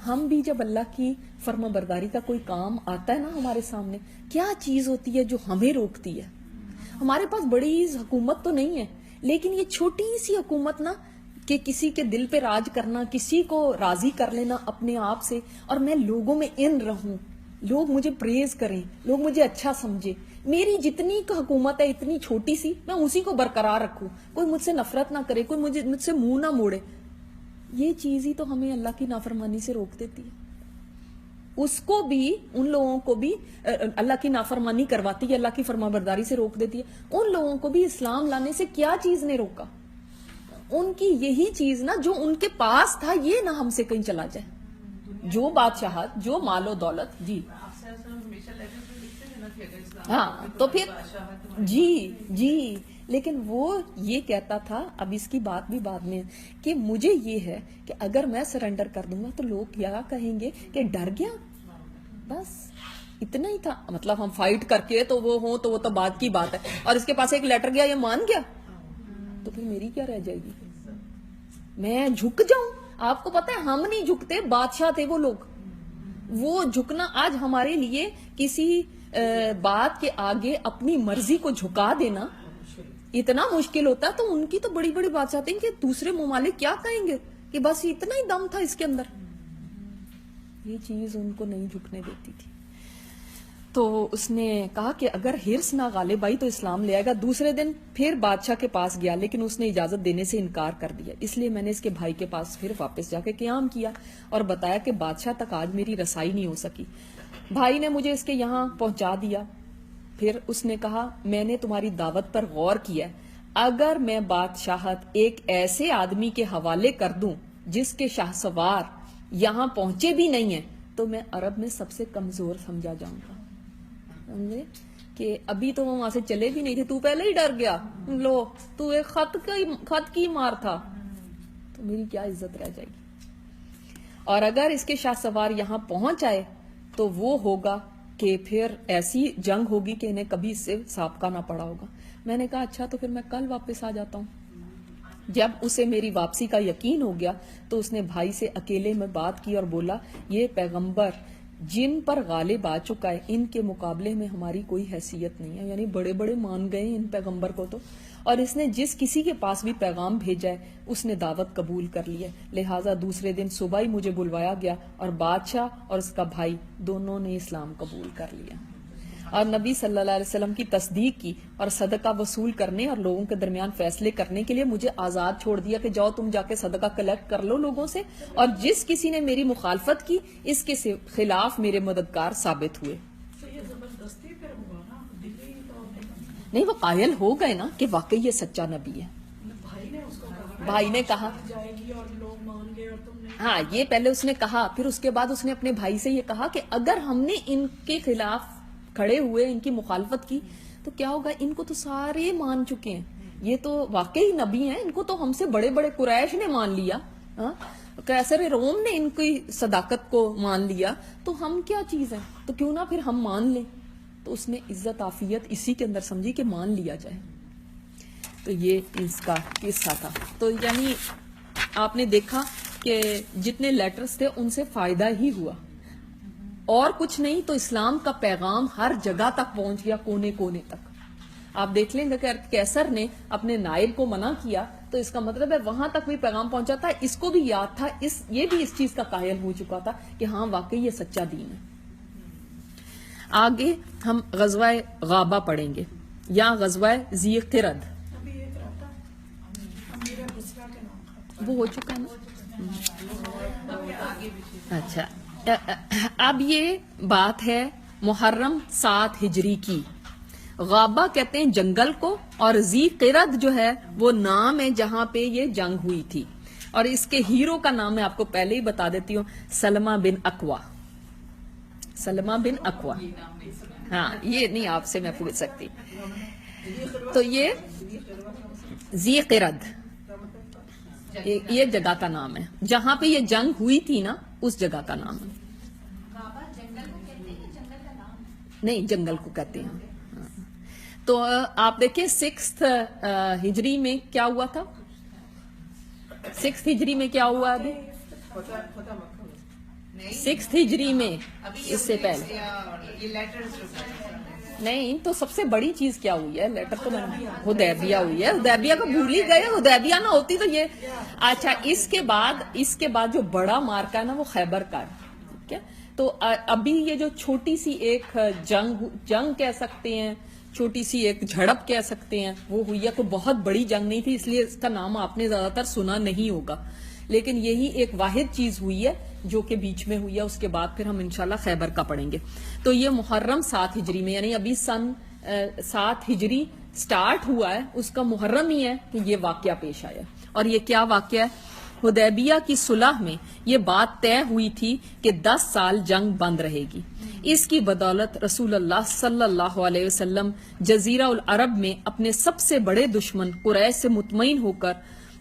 ہم بھی جب اللہ کی فرما برداری کا کوئی کام آتا ہے نا ہمارے سامنے, کیا چیز ہوتی ہے جو ہمیں روکتی ہے. ہمارے پاس بڑی حکومت تو نہیں ہے, لیکن یہ چھوٹی سی حکومت نا کہ کسی کے دل پہ راج کرنا, کسی کو راضی کر لینا اپنے آپ سے, اور میں لوگوں میں ان رہوں, لوگ مجھے پریز کریں, لوگ مجھے اچھا سمجھے. میری جتنی حکومت ہے اتنی چھوٹی سی, میں اسی کو برقرار رکھوں, کوئی مجھ سے نفرت نہ کرے, کوئی مجھ سے منہ نہ موڑے. یہ چیز ہی تو ہمیں اللہ کی نافرمانی سے روک دیتی ہے. اس کو بھی, ان لوگوں کو بھی اللہ کی نافرمانی کرواتی ہے, اللہ کی فرما برداری سے روک دیتی ہے. ان لوگوں کو بھی اسلام لانے سے کیا چیز نے روکا؟ ان کی یہی چیز نا جو ان کے پاس تھا, یہ نہ ہم سے کہیں چلا جائے. جو بادشاہت, جو مال و دولت. جی ہاں, تو پھر جی لیکن وہ یہ کہتا تھا, اب اس کی بات بھی بعد میں, کہ مجھے یہ ہے کہ اگر میں سرنڈر کر دوں گا تو لوگ کیا کہیں گے کہ ڈر گیا. بس اتنا ہی تھا. مطلب ہم فائٹ کر کے تو وہ ہوں تو وہ تو بعد کی بات ہے, اور اس کے پاس ایک لیٹر گیا, یہ مان گیا, تو پھر میری کیا رہ جائے گی. میں جھک جاؤں. آپ کو پتا ہے ہم نہیں جھکتے, بادشاہ تھے وہ لوگ. وہ جھکنا آج ہمارے لیے کسی بات کے آگے اپنی مرضی کو جھکا دینا اتنا مشکل ہوتا ہے. تو ان کی تو بڑی بڑی بات چاہتے ہیں کہ دوسرے ممالک کیا کہیں گے کہ بس اتنا ہی دم تھا اس کے اندر. یہ چیز ان کو نہیں جھکنے دیتی تھی. تو اس نے کہا کہ اگر ہرس نہ غالب آئی تو اسلام لے آئے گا. دوسرے دن پھر بادشاہ کے پاس گیا لیکن اس نے اجازت دینے سے انکار کر دیا. اس لیے میں نے اس کے بھائی کے پاس پھر واپس جا کے قیام کیا اور بتایا کہ بادشاہ تک آج میری رسائی نہیں ہو سکی. بھائی نے مجھے اس کے یہاں پہنچا دیا. پھر اس نے کہا میں نے تمہاری دعوت پر غور کیا, اگر میں بادشاہت ایک ایسے آدمی کے حوالے کر دوں جس کے شاہ سوار یہاں پہنچے بھی نہیں ہیں تو میں عرب میں سب سے کمزور سمجھا جاؤں گا. سمجھے کہ ابھی تو وہاں سے چلے بھی نہیں تھے, تو پہلے ہی ڈر گیا, لو تو ایک خط کی مار تھا, تو میری کیا عزت رہ جائے گی. اور اگر اس کے شاہ سوار یہاں پہنچ آئے تو وہ ہوگا کہ پھر ایسی جنگ ہوگی کہ انہیں کبھی اس سے سابقہ نہ پڑا ہوگا. میں نے کہا اچھا تو پھر میں کل واپس آ جاتا ہوں. جب اسے میری واپسی کا یقین ہو گیا تو اس نے بھائی سے اکیلے میں بات کی اور بولا یہ پیغمبر جن پر غالب آ چکا ہے ان کے مقابلے میں ہماری کوئی حیثیت نہیں ہے. یعنی بڑے بڑے مان گئے ان پیغمبر کو تو, اور اس نے جس کسی کے پاس بھی پیغام بھیجا ہے اس نے دعوت قبول کر لی ہے. لہٰذا دوسرے دن صبح ہی مجھے بلوایا گیا اور بادشاہ اور اس کا بھائی دونوں نے اسلام قبول کر لیا اور نبی صلی اللہ علیہ وسلم کی تصدیق کی اور صدقہ وصول کرنے اور لوگوں کے درمیان فیصلے کرنے کے لیے مجھے آزاد چھوڑ دیا کہ جاؤ تم جا کے صدقہ کلیکٹ کر لو لوگوں سے, اور جس کسی نے میری مخالفت کی اس کے خلاف میرے مددگار ثابت ہوئے. تو یہ زبردستی پھر ہوا نا, دلی تو نہیں, وہ قائل ہو گئے نا کہ واقعی یہ سچا نبی ہے. بھائی نے اس کو کہا, بھائی نے کہا جائے گی اور لوگ مان گئے اور تم نے, ہاں یہ پہلے اس نے کہا, پھر اس کے بعد اس نے اپنے بھائی سے یہ کہا کہ اگر ہم نے ان کے خلاف کھڑے ہوئے ان کی مخالفت کی تو کیا ہوگا, ان کو تو سارے مان چکے ہیں, یہ تو واقعی نبی ہیں, ان کو تو ہم سے بڑے بڑے قریش نے مان لیا, کیسر روم نے ان کی صداقت کو مان لیا, تو ہم کیا چیز ہیں, تو کیوں نہ پھر ہم مان لیں. تو اس نے عزت عافیت اسی کے اندر سمجھی کہ مان لیا جائے. تو یہ اس کا قصہ تھا. تو یعنی آپ نے دیکھا کہ جتنے لیٹرز تھے ان سے فائدہ ہی ہوا اور کچھ نہیں, تو اسلام کا پیغام ہر جگہ تک پہنچ گیا, کونے کونے تک. آپ دیکھ لیں گے کہ کیسر نے اپنے نائب کو منع کیا تو اس کا مطلب ہے وہاں تک بھی پیغام پہنچا تھا. اس کو بھی یاد تھا, یہ بھی اس چیز کا قائل ہو چکا تھا کہ ہاں واقعی یہ سچا دین ہے. آگے ہم غزوہ غابہ پڑھیں گے یا غزوہ ذی قرد. ابھی ایک رہتا امیر بصرہ کے نام کا وہ ہو چکا نا. اچھا, اب یہ بات ہے محرم 7 ہجری کی. غابہ کہتے ہیں جنگل کو, اور ذی قرد جو ہے وہ نام ہے جہاں پہ یہ جنگ ہوئی تھی. اور اس کے ہیرو کا نام میں آپ کو پہلے ہی بتا دیتی ہوں, سلمہ بن اکوا. سلمہ بن اکوا, ہاں یہ نہیں آپ سے میں پوچھ سکتی. تو یہ ذی قرد یہ جگہ کا نام ہے, جہاں پہ یہ جنگ ہوئی تھی نا اس جگہ کا نام ہے. نہیں, جنگل کو کہتے ہیں. تو آپ دیکھیں 6 ہجری میں کیا ہوا تھا, 6 ہجری میں کیا ہوا, ابھی 6 ہجری میں, اس سے پہلے نہیں. تو سب سے بڑی چیز کیا ہوئی ہے, لیٹر تو حدیبیہ ہوئی ہے. حدیبیہ کو بھول ہی گئے, حدیبیہ نہ ہوتی تو یہ. اچھا, اس کے بعد جو بڑا مارکا ہے نا وہ خیبر کا ہے. ٹھیک ہے, تو ابھی یہ جو چھوٹی سی ایک جنگ کہہ سکتے ہیں, چھوٹی سی ایک جھڑپ کہہ سکتے ہیں, وہ ہوئی ہے. کوئی بہت بڑی جنگ نہیں تھی, اس لیے اس کا نام آپ نے زیادہ تر سنا نہیں ہوگا, لیکن یہی ایک واحد چیز ہوئی ہے جو کہ بیچ میں ہوئی ہے. اس کے بعد پھر ہم انشاءاللہ خیبر کا پڑھیں گے. تو یہ محرم 7 ہجری میں, یعنی ابھی سن 7 ہجری سٹارٹ ہوا ہے, اس کا محرم ہی ہے کہ یہ واقعہ پیش آیا. اور یہ کیا واقعہ ہے, حدیبیہ کی صلح میں یہ بات طے ہوئی تھی کہ 10 سال جنگ بند رہے گی. اس کی بدولت رسول اللہ صلی اللہ علیہ وسلم جزیرہ العرب میں اپنے سب سے بڑے دشمن قریش سے مطمئن ہو کر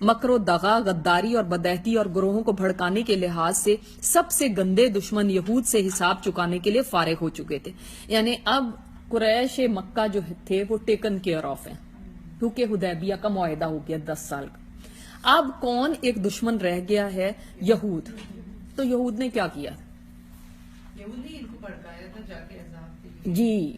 مکر و دغا, غداری اور بدعہدی اور گروہوں کو بھڑکانے کے لحاظ سے سب سے گندے دشمن یہود سے حساب چکانے کے لیے فارغ ہو چکے تھے. یعنی اب قریش مکہ جو تھے وہ ٹیکن کیئر آف ہیں, کیونکہ حدیبیہ کا معاہدہ ہو گیا 10 سال کا. اب کون ایک دشمن رہ گیا ہے, یہود. تو یہود نے کیا کیا, جی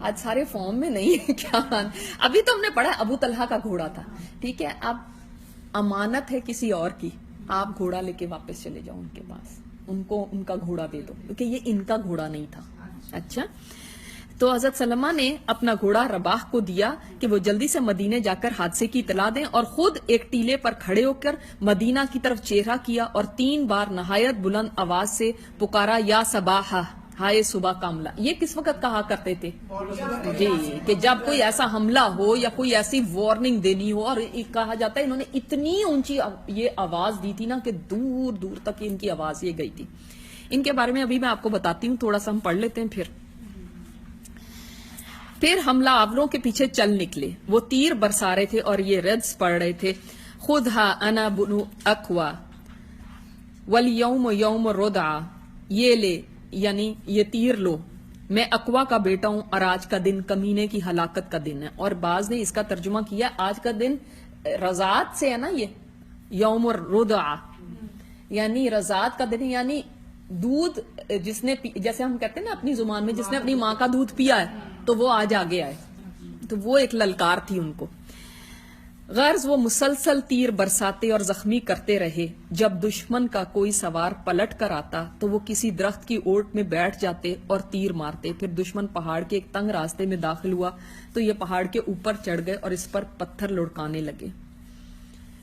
آج سارے فارم میں نہیں ہے کیا. ابھی تو ہم نے پڑھا ابو طلحہ کا گھوڑا تھا, ٹھیک ہے, اب امانت ہے کسی اور کی, آپ گھوڑا لے کے واپس چلے جاؤ ان کے پاس, ان کو ان کا گھوڑا دے دو, کیونکہ یہ ان کا گھوڑا نہیں تھا. اچھا, تو حضرت سلمہ نے اپنا گھوڑا رباح کو دیا کہ وہ جلدی سے مدینے جا کر حادثے کی اطلاع دیں, اور خود ایک ٹیلے پر کھڑے ہو کر مدینہ کی طرف چہرہ کیا اور 3 بار نہایت بلند آواز سے پکارا, یا صباحا, ہائے صبح کا حملہ. یہ کس وقت کہا کرتے تھے؟ جی, کہ جب کوئی ایسا حملہ ہو یا کوئی ایسی وارننگ دینی ہو. اور کہا جاتا ہے انہوں نے اتنی اونچی یہ آواز دی تھی نا کہ دور دور تک ان کی آواز یہ گئی تھی. ان کے بارے میں ابھی میں آپ کو بتاتی ہوں, تھوڑا سا ہم پڑھ لیتے ہیں. پھر حملہ آوروں کے پیچھے چل نکلے, وہ تیر برسا رہے تھے اور یہ رجز پڑھ رہے تھے, خودھا انا بنو اکوا والیوم یوم ردع, یہ لے یعنی یہ تیر لو, میں اکوا کا بیٹا ہوں اور آج کا دن کمینے کی ہلاکت کا دن ہے. اور بعض نے اس کا ترجمہ کیا آج کا دن رضاعت سے ہے نا, یہ یوم الردع یعنی رضاعت کا دن, یعنی دودھ جس نے جیسے ہم کہتے ہیں نا اپنی زبان میں, جس نے اپنی ماں کا دودھ پیا ہے تو وہ آج آگے آئے. تو وہ ایک للکار تھی ان کو. غرض وہ مسلسل تیر برساتے اور زخمی کرتے رہے. جب دشمن کا کوئی سوار پلٹ کر آتا تو وہ کسی درخت کی اوٹ میں بیٹھ جاتے اور تیر مارتے. پھر دشمن پہاڑ کے ایک تنگ راستے میں داخل ہوا تو یہ پہاڑ کے اوپر چڑھ گئے اور اس پر پتھر لڑکانے لگے.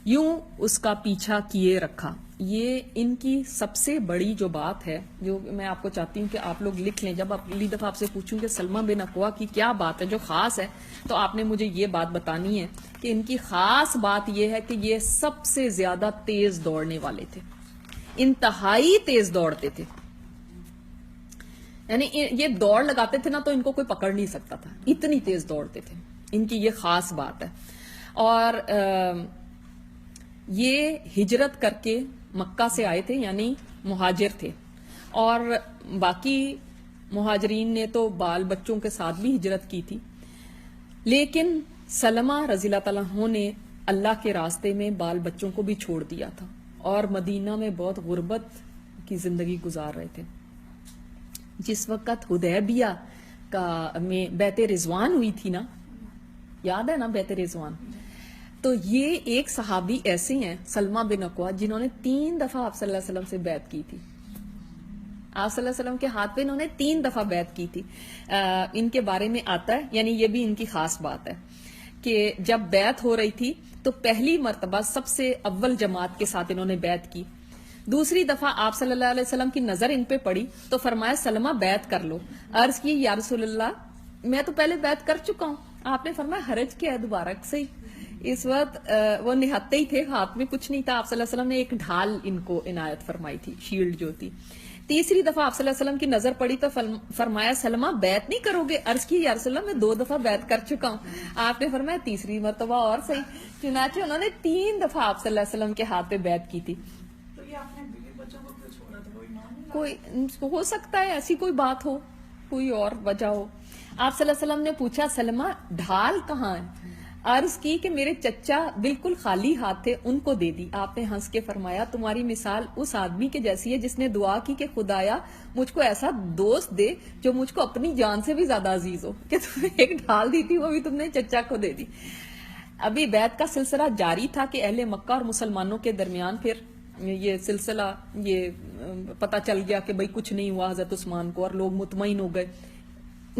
یوں اس کا پیچھا کیے رکھا. یہ ان کی سب سے بڑی جو بات ہے, جو میں آپ کو چاہتی ہوں کہ آپ لوگ لکھ لیں. جب اگلی دفعہ آپ سے پوچھوں کہ سلمہ بن اکوا کی کیا بات ہے جو خاص ہے, تو آپ نے مجھے یہ بات بتانی ہے کہ ان کی خاص بات یہ ہے کہ یہ سب سے زیادہ تیز دوڑنے والے تھے, انتہائی تیز دوڑتے تھے. یعنی یہ دوڑ لگاتے تھے نا تو ان کو کوئی پکڑ نہیں سکتا تھا, اتنی تیز دوڑتے تھے. ان کی یہ خاص بات ہے. اور یہ ہجرت کر کے مکہ سے آئے تھے, یعنی مہاجر تھے. اور باقی مہاجرین نے تو بال بچوں کے ساتھ بھی ہجرت کی تھی, لیکن سلمہ رضی اللہ تعالیٰ عنہ نے اللہ کے راستے میں بال بچوں کو بھی چھوڑ دیا تھا اور مدینہ میں بہت غربت کی زندگی گزار رہے تھے. جس وقت حدیبیہ میں بیعت رضوان ہوئی تھی نا, یاد ہے نا بیعت رضوان, تو یہ ایک صحابی ایسے ہیں سلمہ بن اکوا جنہوں نے 3 دفعہ آپ صلی اللہ علیہ وسلم سے بیعت کی تھی. آپ صلی اللہ علیہ وسلم کے ہاتھ پہ انہوں نے 3 دفعہ بیعت کی تھی. ان کے بارے میں آتا ہے, یعنی یہ بھی ان کی خاص بات ہے کہ جب بیعت ہو رہی تھی تو پہلی مرتبہ سب سے اول جماعت کے ساتھ انہوں نے بیعت کی. دوسری دفعہ آپ صلی اللہ علیہ وسلم کی نظر ان پہ پڑی تو فرمایا سلمہ بیعت کر لو. عرض کی یا رسول اللہ میں تو پہلے بیعت کر چکا ہوں. آپ نے فرمایا حرج کیا ہے دوبارہ سے. اس وقت وہ نہتے ہی تھے, ہاتھ میں کچھ نہیں تھا. آپ صلی اللہ علیہ وسلم نے ایک ڈھال ان کو عنایت فرمائی تھی, شیلڈ جو تھی. تیسری دفعہ آپ صلی اللہ علیہ وسلم کی نظر پڑی تو فرمایا سلمہ بیعت نہیں کرو گے؟ عرض کی یا رسول اللہ میں 2 دفعہ بیعت کر چکا ہوں. آپ نے فرمایا تیسری مرتبہ اور صحیح. چنانچہ انہوں نے 3 دفعہ آپ صلی اللہ علیہ وسلم کے ہاتھ پہ بیعت کی تھی. تو یہ آپ نے بیوی بچوں کو کیوں چھوڑا تھا؟ وہ ایمان نہیں لایا؟ کوئی ہو سکتا ہے ایسی کوئی بات ہو, کوئی اور وجہ ہو. آپ صلی اللہ علیہ وسلم نے پوچھا سلمہ ڈھال کہاں ہے؟ عرض کی کہ میرے چچا بالکل خالی ہاتھ تھے, ان کو دے دی. آپ نے ہنس کے فرمایا تمہاری مثال اس آدمی کے جیسی ہے جس نے دعا کی کہ خدایا مجھ کو ایسا دوست دے جو مجھ کو اپنی جان سے بھی زیادہ عزیز ہو, کہ تمہیں ایک ڈھال دی تھی وہ بھی تم نے چچا کو دے دی. ابھی بیعت کا سلسلہ جاری تھا کہ اہل مکہ اور مسلمانوں کے درمیان پھر یہ سلسلہ یہ پتہ چل گیا کہ بھئی کچھ نہیں ہوا حضرت عثمان کو, اور لوگ مطمئن ہو گئے.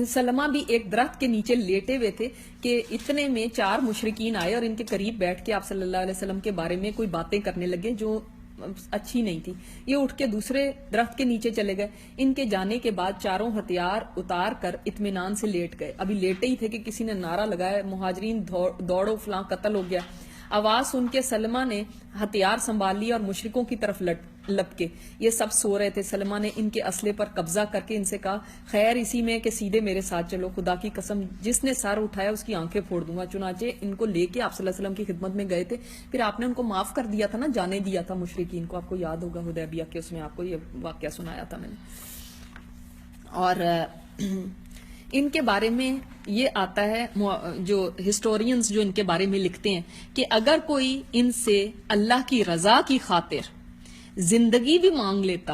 سلمہ بھی ایک درخت کے نیچے لیٹے ہوئے تھے کہ اتنے میں 4 مشرکین آئے اور ان کے قریب بیٹھ کے آپ صلی اللہ علیہ وسلم کے بارے میں کوئی باتیں کرنے لگے جو اچھی نہیں تھی. یہ اٹھ کے دوسرے درخت کے نیچے چلے گئے. ان کے جانے کے بعد چاروں ہتھیار اتار کر اطمینان سے لیٹ گئے. ابھی لیٹے ہی تھے کہ کسی نے نعرہ لگایا مہاجرین دوڑو فلاں قتل ہو گیا. آواز سن کے سلمہ نے ہتھیار سنبھال لیا اور مشرکوں کی طرف لپکے. یہ سب سو رہے تھے. سلمہ نے ان کے اسلحے پر قبضہ کر کے ان سے کہا خیر اسی میں کہ سیدھے میرے ساتھ چلو, خدا کی قسم جس نے سر اٹھایا اس کی آنکھیں پھوڑ دوں گا. چنانچہ ان کو لے کے آپ صلی اللہ علیہ وسلم کی خدمت میں گئے تھے. پھر آپ نے ان کو معاف کر دیا تھا نا, جانے دیا تھا مشرکین کو. آپ کو یاد ہوگا حدیبیہ کے اس میں آپ کو یہ واقعہ سنایا تھا میں نے. اور ان کے بارے میں یہ آتا ہے جو ہسٹورینز جو ان کے بارے میں لکھتے ہیں کہ اگر کوئی ان سے اللہ کی رضا کی خاطر زندگی بھی مانگ لیتا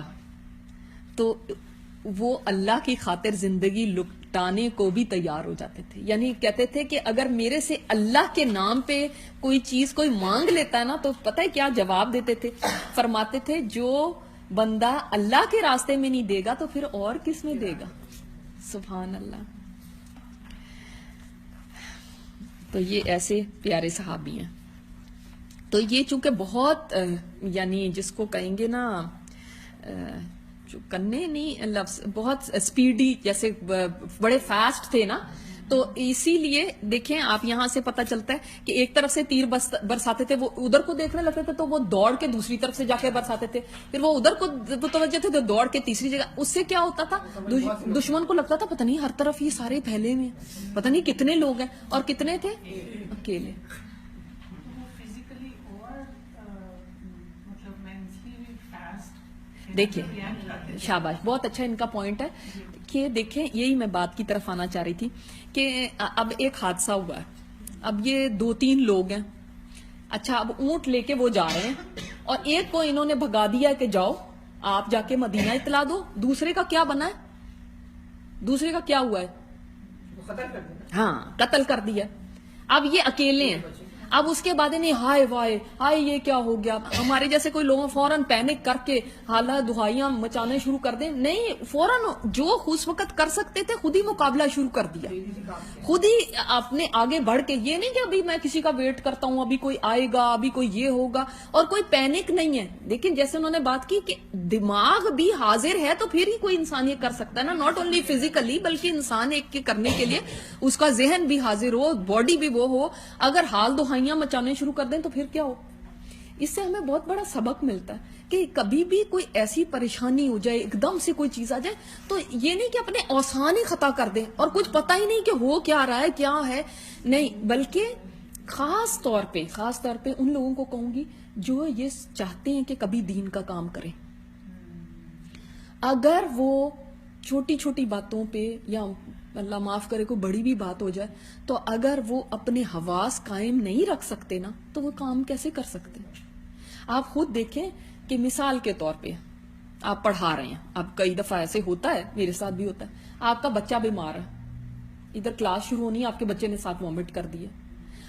تو وہ اللہ کی خاطر زندگی لٹانے کو بھی تیار ہو جاتے تھے. یعنی کہتے تھے کہ اگر میرے سے اللہ کے نام پہ کوئی چیز کوئی مانگ لیتا ہے نا تو پتہ ہے کیا جواب دیتے تھے؟ فرماتے تھے جو بندہ اللہ کے راستے میں نہیں دے گا تو پھر اور کس میں دے گا. سبحان اللہ. تو یہ ایسے پیارے صحابی ہیں. تو یہ چونکہ بہت یعنی جس کو کہیں گے نا جو کرنے نہیں لفظ بہت اسپیڈی جیسے بڑے فاسٹ تھے نا, تو اسی لیے دیکھیں آپ یہاں سے پتہ چلتا ہے کہ ایک طرف سے تیر برساتے تھے, وہ ادھر کو دیکھنے لگتے تھے تو وہ دوڑ کے دوسری طرف سے جا کے برساتے تھے, پھر وہ ادھر کو توجہ تھے تو دوڑ کے تیسری جگہ. اس سے کیا ہوتا تھا دشمن کو لگتا تھا پتہ نہیں ہر طرف یہ سارے پھیلے ہوئے, پتہ نہیں کتنے لوگ ہیں, اور کتنے تھے اکیلے. دیکھیں شاباش, بہت اچھا ان کا پوائنٹ ہے کہ دیکھیں یہی میں بات کی طرف آنا چاہ رہی تھی کہ اب ایک حادثہ ہوا ہے, اب یہ 2-3 لوگ ہیں. اچھا اب اونٹ لے کے وہ جا رہے ہیں اور ایک کو انہوں نے بھگا دیا کہ جاؤ آپ جا کے مدینہ اطلاع دو. دوسرے کا کیا بنا ہے, دوسرے کا کیا ہوا ہے, ہاں قتل کر دیا. اب یہ اکیلے ہیں. اب اس کے بعد نہیں ہائے وائے ہائے یہ کیا ہو گیا, ہمارے جیسے کوئی لوگ فوراً پینک کر کے حالات دہائیاں مچانے شروع کر دیں. نہیں, فوراً جو اس وقت کر سکتے تھے خود ہی مقابلہ شروع کر دیا, خود ہی اپنے آگے بڑھ کے. یہ نہیں کہ ابھی میں کسی کا ویٹ کرتا ہوں, ابھی کوئی آئے گا, ابھی کوئی یہ ہوگا, اور کوئی پینک نہیں ہے. لیکن جیسے انہوں نے بات کی کہ دماغ بھی حاضر ہے تو پھر ہی کوئی انسان یہ کر سکتا ہے نا, ناٹ اونلی فزیکلی بلکہ انسان ایک کے کرنے کے لیے اس کا ذہن بھی حاضر ہو, باڈی بھی وہ ہو. اگر حال دہائیاں مچانے شروع کر دیں تو پھر کیا ہو. اس سے ہمیں بہت بڑا سبق ملتا ہے کہ کبھی بھی کوئی ایسی پریشانی ہو جائے, ایک دم سے کوئی چیز آ جائے, تو یہ نہیں کہ اپنے اوسان ہی خطا کر دیں اور کچھ پتہ ہی نہیں کہ ہو کیا رہا ہے کیا ہے, نہیں, بلکہ خاص طور پہ ان لوگوں کو کہوں گی جو یہ چاہتے ہیں کہ کبھی دین کا کام کریں. اگر وہ چھوٹی چھوٹی باتوں پہ یا اللہ معاف کرے کوئی بڑی بھی بات ہو جائے تو اگر وہ اپنے حواس قائم نہیں رکھ سکتے نا تو وہ کام کیسے کر سکتے. آپ خود دیکھیں کہ مثال کے طور پہ آپ پڑھا رہے ہیں, اب کئی دفعہ ایسے ہوتا ہے, میرے ساتھ بھی ہوتا ہے, آپ کا بچہ بیمار ہے, ادھر کلاس شروع ہونی ہے, آپ کے بچے نے ساتھ وامٹ کر دی ہے,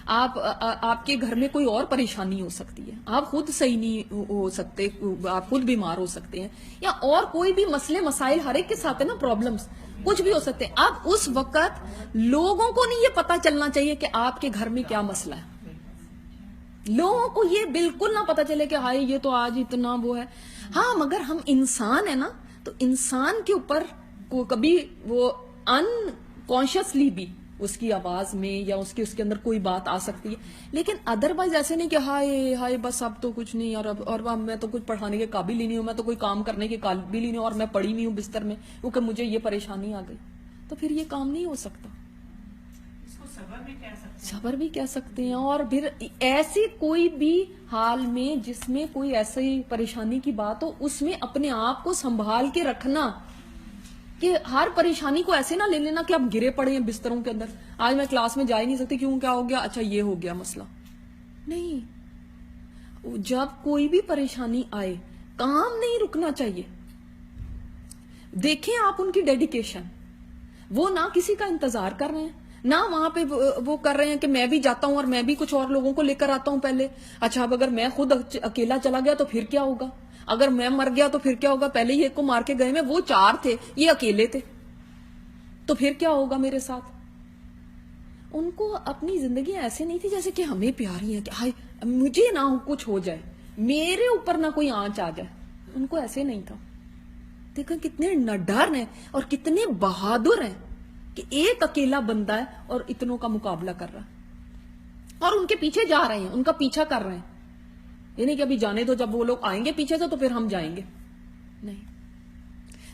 آپ کے گھر میں کوئی اور پریشانی ہو سکتی ہے, آپ خود صحیح نہیں ہو سکتے, آپ خود بیمار ہو سکتے ہیں, یا اور کوئی بھی مسئلے مسائل ہر ایک کے ساتھ ہے نا, پرابلمز کچھ بھی ہو سکتے ہیں. اب اس وقت لوگوں کو نہیں یہ پتا چلنا چاہیے کہ آپ کے گھر میں کیا مسئلہ ہے. لوگوں کو یہ بالکل نہ پتا چلے کہ ہائے یہ تو آج اتنا وہ ہے. ہاں مگر ہم انسان ہیں نا, تو انسان کے اوپر کبھی وہ انکانشیسلی بھی اس کی آواز میں یا اس کے اندر کوئی بات آ سکتی ہے, لیکن ادروائز ایسے نہیں کہ ہائے ہائے بس اب تو کچھ نہیں, اور میں تو کچھ پڑھانے کے قابل ہی نہیں ہوں, میں تو کوئی کام کرنے کے قابل ہی نہیں ہوں, اور میں پڑی نہیں ہوں بستر میں کیونکہ مجھے یہ پریشانی آ گئی, تو پھر یہ کام نہیں ہو سکتا. صبر بھی کہہ سکتے ہیں. اور پھر ایسی کوئی بھی حال میں جس میں کوئی ایسی پریشانی کی بات ہو, اس میں اپنے آپ کو سنبھال کے رکھنا کہ ہر پریشانی کو ایسے نہ لے لینا کہ آپ گرے پڑے ہیں بستروں کے اندر, آج میں کلاس میں جا ہی نہیں سکتی, کیوں کیا ہو گیا, اچھا یہ ہو گیا مسئلہ. نہیں, جب کوئی بھی پریشانی آئے کام نہیں رکنا چاہیے. دیکھیں آپ ان کی ڈیڈیکیشن, وہ نہ کسی کا انتظار کر رہے ہیں, نہ وہاں پہ وہ کر رہے ہیں کہ میں بھی جاتا ہوں اور میں بھی کچھ اور لوگوں کو لے کر آتا ہوں پہلے. اچھا اب اگر میں خود اکیلا چلا گیا تو پھر کیا ہوگا, اگر میں مر گیا تو پھر کیا ہوگا, پہلے ہی ایک کو مار کے گئے میں, وہ 4 تھے, یہ اکیلے تھے, تو پھر کیا ہوگا میرے ساتھ. ان کو اپنی زندگی ایسے نہیں تھی جیسے کہ ہمیں پیاری ہیں کہ ہائے مجھے نہ کچھ ہو جائے, میرے اوپر نہ کوئی آنچ آ جائے. ان کو ایسے نہیں تھا. دیکھیں کتنے نڈر ہیں اور کتنے بہادر ہیں کہ ایک اکیلا بندہ ہے اور اتنوں کا مقابلہ کر رہا ہے, اور ان کے پیچھے جا رہے ہیں, ان کا پیچھا کر رہے ہیں. یعنی کہ ابھی جانے دو, جب وہ لوگ آئیں گے پیچھے سے تو پھر ہم جائیں گے. نہیں,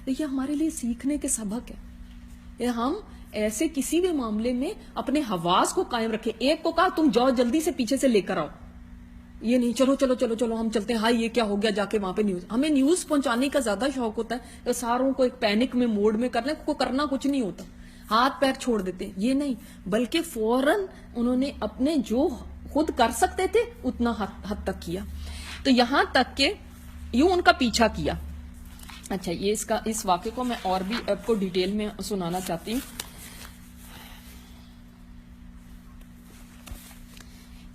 دیکھیے ہمارے لیے سیکھنے کے سبق ہے. ہم ایسے کسی بھی معاملے میں اپنے حواس کو قائم رکھیں. ایک کو کہا تم جاؤ جلدی سے پیچھے سے لے کر آؤ, یہ نہیں چلو چلو چلو چلو ہم چلتے ہیں, ہاں یہ کیا ہو گیا, جا کے وہاں پہ نیوز. ہمیں نیوز پہنچانے کا زیادہ شوق ہوتا ہے, ساروں کو ایک پینک میں موڈ میں کرنے کو کرنا کچھ نہیں ہوتا, ہاتھ پیر چھوڑ دیتے ہیں. یہ نہیں, بلکہ فوراً انہوں نے اپنے جو خود کر سکتے تھے اتنا حد تک کیا. تو یہاں تک کہ یوں ان کا پیچھا کیا. اچھا یہ اس واقعے کو میں اور بھی آپ کو ڈیٹیل میں سنانا چاہتی ہوں.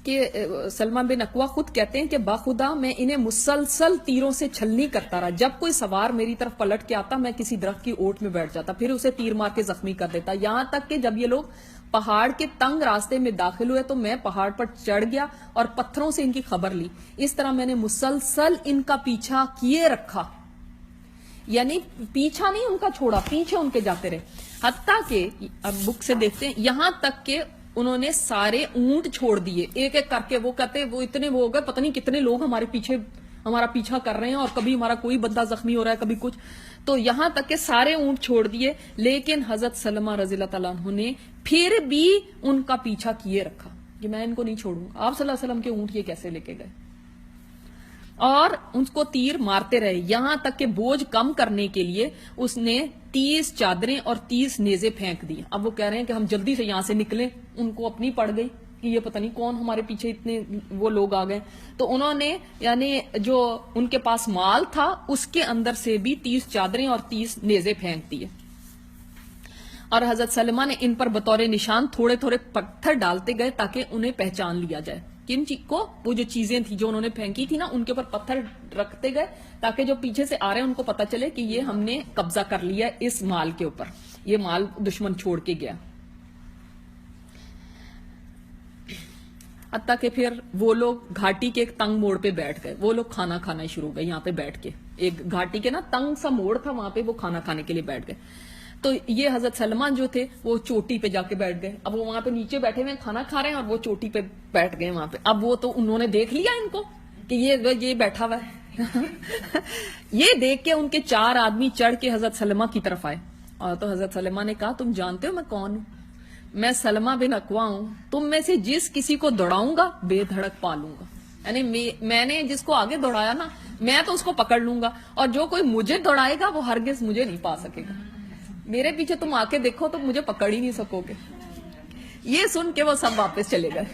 کہ سلمہ بن اکوا خود کہتے ہیں کہ باخدا میں انہیں مسلسل تیروں سے چھلنی کرتا رہا. جب کوئی سوار میری طرف پلٹ کے آتا میں کسی درخت کی اوٹ میں بیٹھ جاتا, پھر اسے تیر مار کے زخمی کر دیتا, یہاں تک کہ جب یہ لوگ پہاڑ کے تنگ راستے میں داخل ہوئے تو میں پہاڑ پر چڑھ گیا اور پتھروں سے ان کی خبر لی. اس طرح میں نے مسلسل ان کا پیچھا کیے رکھا, یعنی پیچھا نہیں ان کا چھوڑا, پیچھے ان کے جاتے رہے, حتیٰ کہ اب بک سے دیکھتے ہیں یہاں تک کہ انہوں نے سارے اونٹ چھوڑ دیے ایک ایک کر کے. وہ کہتے وہ اتنے وہ ہو گئے پتہ نہیں کتنے لوگ ہمارے پیچھے ہمارا پیچھا کر رہے ہیں اور کبھی ہمارا کوئی بندہ زخمی ہو رہا ہے کبھی کچھ, تو یہاں تک کہ سارے اونٹ چھوڑ دیے. لیکن حضرت سلمہ رضی اللہ تعالیٰ عنہ نے پھر بھی ان کا پیچھا کیے رکھا کہ میں ان کو نہیں چھوڑوں گا. آپ صلی اللہ علیہ وسلم کے اونٹ یہ کیسے لے کے گئے, اور ان کو تیر مارتے رہے, یہاں تک کہ بوجھ کم کرنے کے لیے اس نے 30 چادریں اور 30 نیزے پھینک دی. اب وہ کہہ رہے ہیں کہ ہم جلدی سے یہاں سے نکلیں, ان کو اپنی پڑ گئی کہ یہ پتہ نہیں کون ہمارے پیچھے اتنے وہ لوگ آ گئے. تو انہوں نے یعنی جو ان کے پاس مال تھا اس کے اندر سے بھی 30 چادریں اور 30 نیزے پھینک دیے. اور حضرت سلمہ نے ان پر بطور نشان تھوڑے تھوڑے پتھر ڈالتے گئے تاکہ انہیں پہچان لیا جائے. کن کو وہ جو چیزیں تھی جو انہوں نے پھینکی تھی نا ان کے اوپر پتھر رکھتے گئے تاکہ جو پیچھے سے آ رہے ہیں ان کو پتا چلے کہ یہ ہم نے قبضہ کر لیا اس مال کے اوپر, یہ مال دشمن چھوڑ کے گیا. حتیٰ کہ پھر وہ لوگ گھاٹی کے ایک تنگ موڑ پہ بیٹھ گئے, وہ لوگ کھانا کھانا شروع ہو گئے یہاں پہ بیٹھ کے, ایک گھاٹی کے نا تنگ سا موڑ تھا وہاں پہ وہ کھانا کھانے کے لیے بیٹھ گئے. تو یہ حضرت سلمہ جو تھے وہ چوٹی پہ جا کے بیٹھ گئے. اب وہ وہاں پہ نیچے بیٹھے ہوئے کھانا کھا رہے ہیں اور وہ چوٹی پہ بیٹھ گئے وہاں پہ. اب وہ تو انہوں نے دیکھ لیا ان کو کہ یہ بیٹھا ہوا ہے. یہ دیکھ کے ان کے 4 آدمی چڑھ کے حضرت سلمہ کی طرف آئے, اور تو حضرت سلمہ نے کہا تم جانتے ہو میں کون ہوں, میں سلمہ بن اکوا ہوں, تم میں سے جس کسی کو دوڑاؤں گا بے دھڑک پا لوں گا. یعنی میں نے جس کو آگے دوڑایا نا میں تو اس کو پکڑ لوں گا, اور جو کوئی مجھے دوڑائے گا وہ ہرگز مجھے نہیں پا سکے گا. میرے پیچھے تم آ کے دیکھو تو مجھے پکڑ ہی نہیں سکو گے. یہ سن کے وہ سب واپس چلے گئے.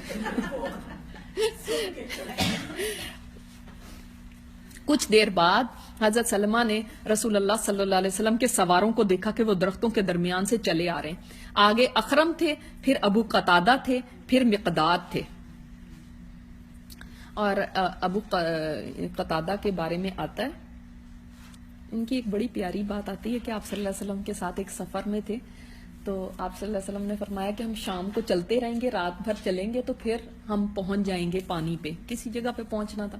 کچھ دیر بعد حضرت سلمہ نے رسول اللہ صلی اللہ علیہ وسلم کے سواروں کو دیکھا کہ وہ درختوں کے درمیان سے چلے آ رہے ہیں. آگے اخرم تھے, پھر ابو قتادہ تھے, پھر مقداد تھے. اور ابو قتادہ کے بارے میں آتا ہے ان کی ایک بڑی پیاری بات آتی ہے کہ آپ صلی اللہ علیہ وسلم کے ساتھ ایک سفر میں تھے, تو آپ صلی اللہ علیہ وسلم نے فرمایا کہ ہم شام کو چلتے رہیں گے, رات بھر چلیں گے تو پھر ہم پہنچ جائیں گے پانی پہ, کسی جگہ پہ پہنچنا تھا.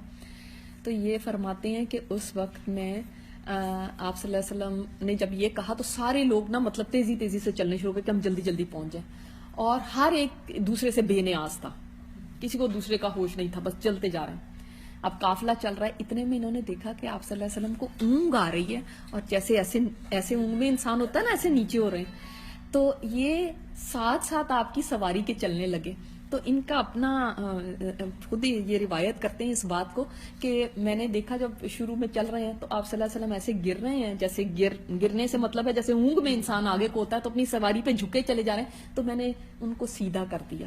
تو یہ فرماتے ہیں کہ اس وقت میں آپ صلی اللہ علیہ وسلم نے جب یہ کہا تو سارے لوگ نا مطلب تیزی تیزی سے چلنے شروع کر کہ ہم جلدی جلدی پہنچ جائیں, اور ہر ایک دوسرے سے بے نیاز تھا, کسی کو دوسرے کا ہوش نہیں تھا, بس چلتے جا رہے ہیں. اب قافلہ چل رہا ہے, اتنے میں انہوں نے دیکھا کہ آپ صلی اللہ علیہ وسلم کو اونگ آ رہی ہے, اور جیسے ایسے اونگ میں انسان ہوتا ہے نا ایسے نیچے ہو رہے ہیں, تو یہ ساتھ ساتھ آپ کی سواری کے چلنے لگے. تو ان کا اپنا خود ہی یہ روایت کرتے ہیں اس بات کو کہ میں نے دیکھا جب شروع میں چل رہے ہیں تو آپ صلی اللہ علیہ وسلم ایسے گر رہے ہیں, جیسے گرنے سے مطلب ہے جیسے اونگ میں انسان آگے کو ہوتا ہے تو اپنی سواری پہ جھکے چلے جا رہے ہیں, تو میں نے ان کو سیدھا کر دیا.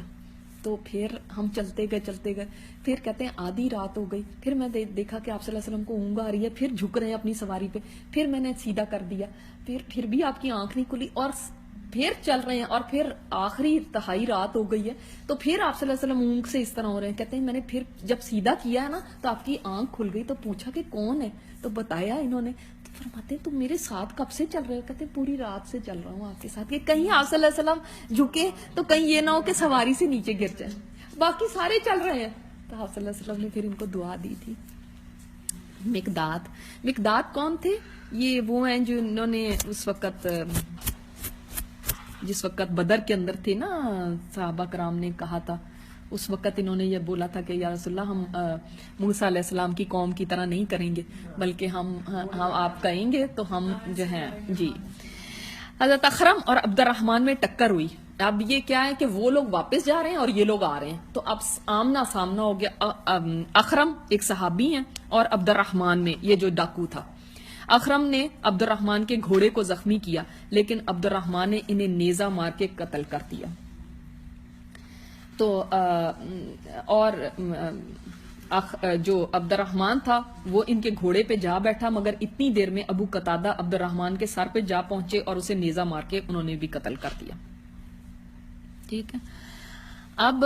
تو پھر ہم چلتے گئے, پھر کہتے ہیں آدھی رات ہو گئی, پھر میں دیکھا کہ آپ صلی اللہ علیہ وسلم کو اونگ آ رہی ہے, پھر جھک رہے ہیں اپنی سواری پہ, پھر میں نے سیدھا کر دیا, پھر بھی آپ کی آنکھ نہیں کھلی, اور پھر چل رہے ہیں, اور پھر آخری تہائی رات ہو گئی ہے, تو پھر آپ صلی اللہ علیہ وسلم اونگ سے اس طرح ہو رہے ہیں. کہتے ہیں میں نے پھر جب سیدھا کیا ہے نا تو آپ کی آنکھ کھل گئی, تو پوچھا کہ کون ہے, تو بتایا انہوں نے. فرماتے ہیں تم میرے ساتھ کب سے چل رہے ہو؟ کہتے ہیں پوری رات سے چل رہا ہوں آپ کے ساتھ, کہ کہیں آپ صلی اللہ علیہ وسلم جھکے تو کہیں یہ نہ ہو کہ سواری سے نیچے گر جائے, باقی سارے چل رہے ہیں. تو آپ صلی اللہ علیہ وسلم نے پھر ان کو دعا دی تھی. مقداد کون تھے؟ یہ وہ ہیں جو انہوں نے اس وقت جس وقت بدر کے اندر تھے نا, صحابہ کرام نے کہا تھا اس وقت انہوں نے یہ بولا تھا کہ یا رسول اللہ ہم موسیٰ علیہ السلام کی قوم کی طرح نہیں کریں گے, بلکہ ہم آپ کہیں گے تو ہم جو ہیں. جی حضرت اخرم اور عبد الرحمن میں ٹکر ہوئی. اب یہ کیا ہے کہ وہ لوگ واپس جا رہے ہیں اور یہ لوگ آ رہے ہیں, تو اب آمنا سامنا ہو گیا. اخرم ایک صحابی ہیں اور عبد الرحمن میں یہ جو ڈاکو تھا. اخرم نے عبد الرحمن کے گھوڑے کو زخمی کیا, لیکن عبد الرحمن نے انہیں نیزہ مار کے قتل کر دیا. تو اور جو عبد الرحمن تھا وہ ان کے گھوڑے پہ جا بیٹھا, مگر اتنی دیر میں ابو قتادہ عبد الرحمن کے سر پہ جا پہنچے اور اسے نیزہ مار کے انہوں نے بھی قتل کر دیا. ٹھیک ہے. اب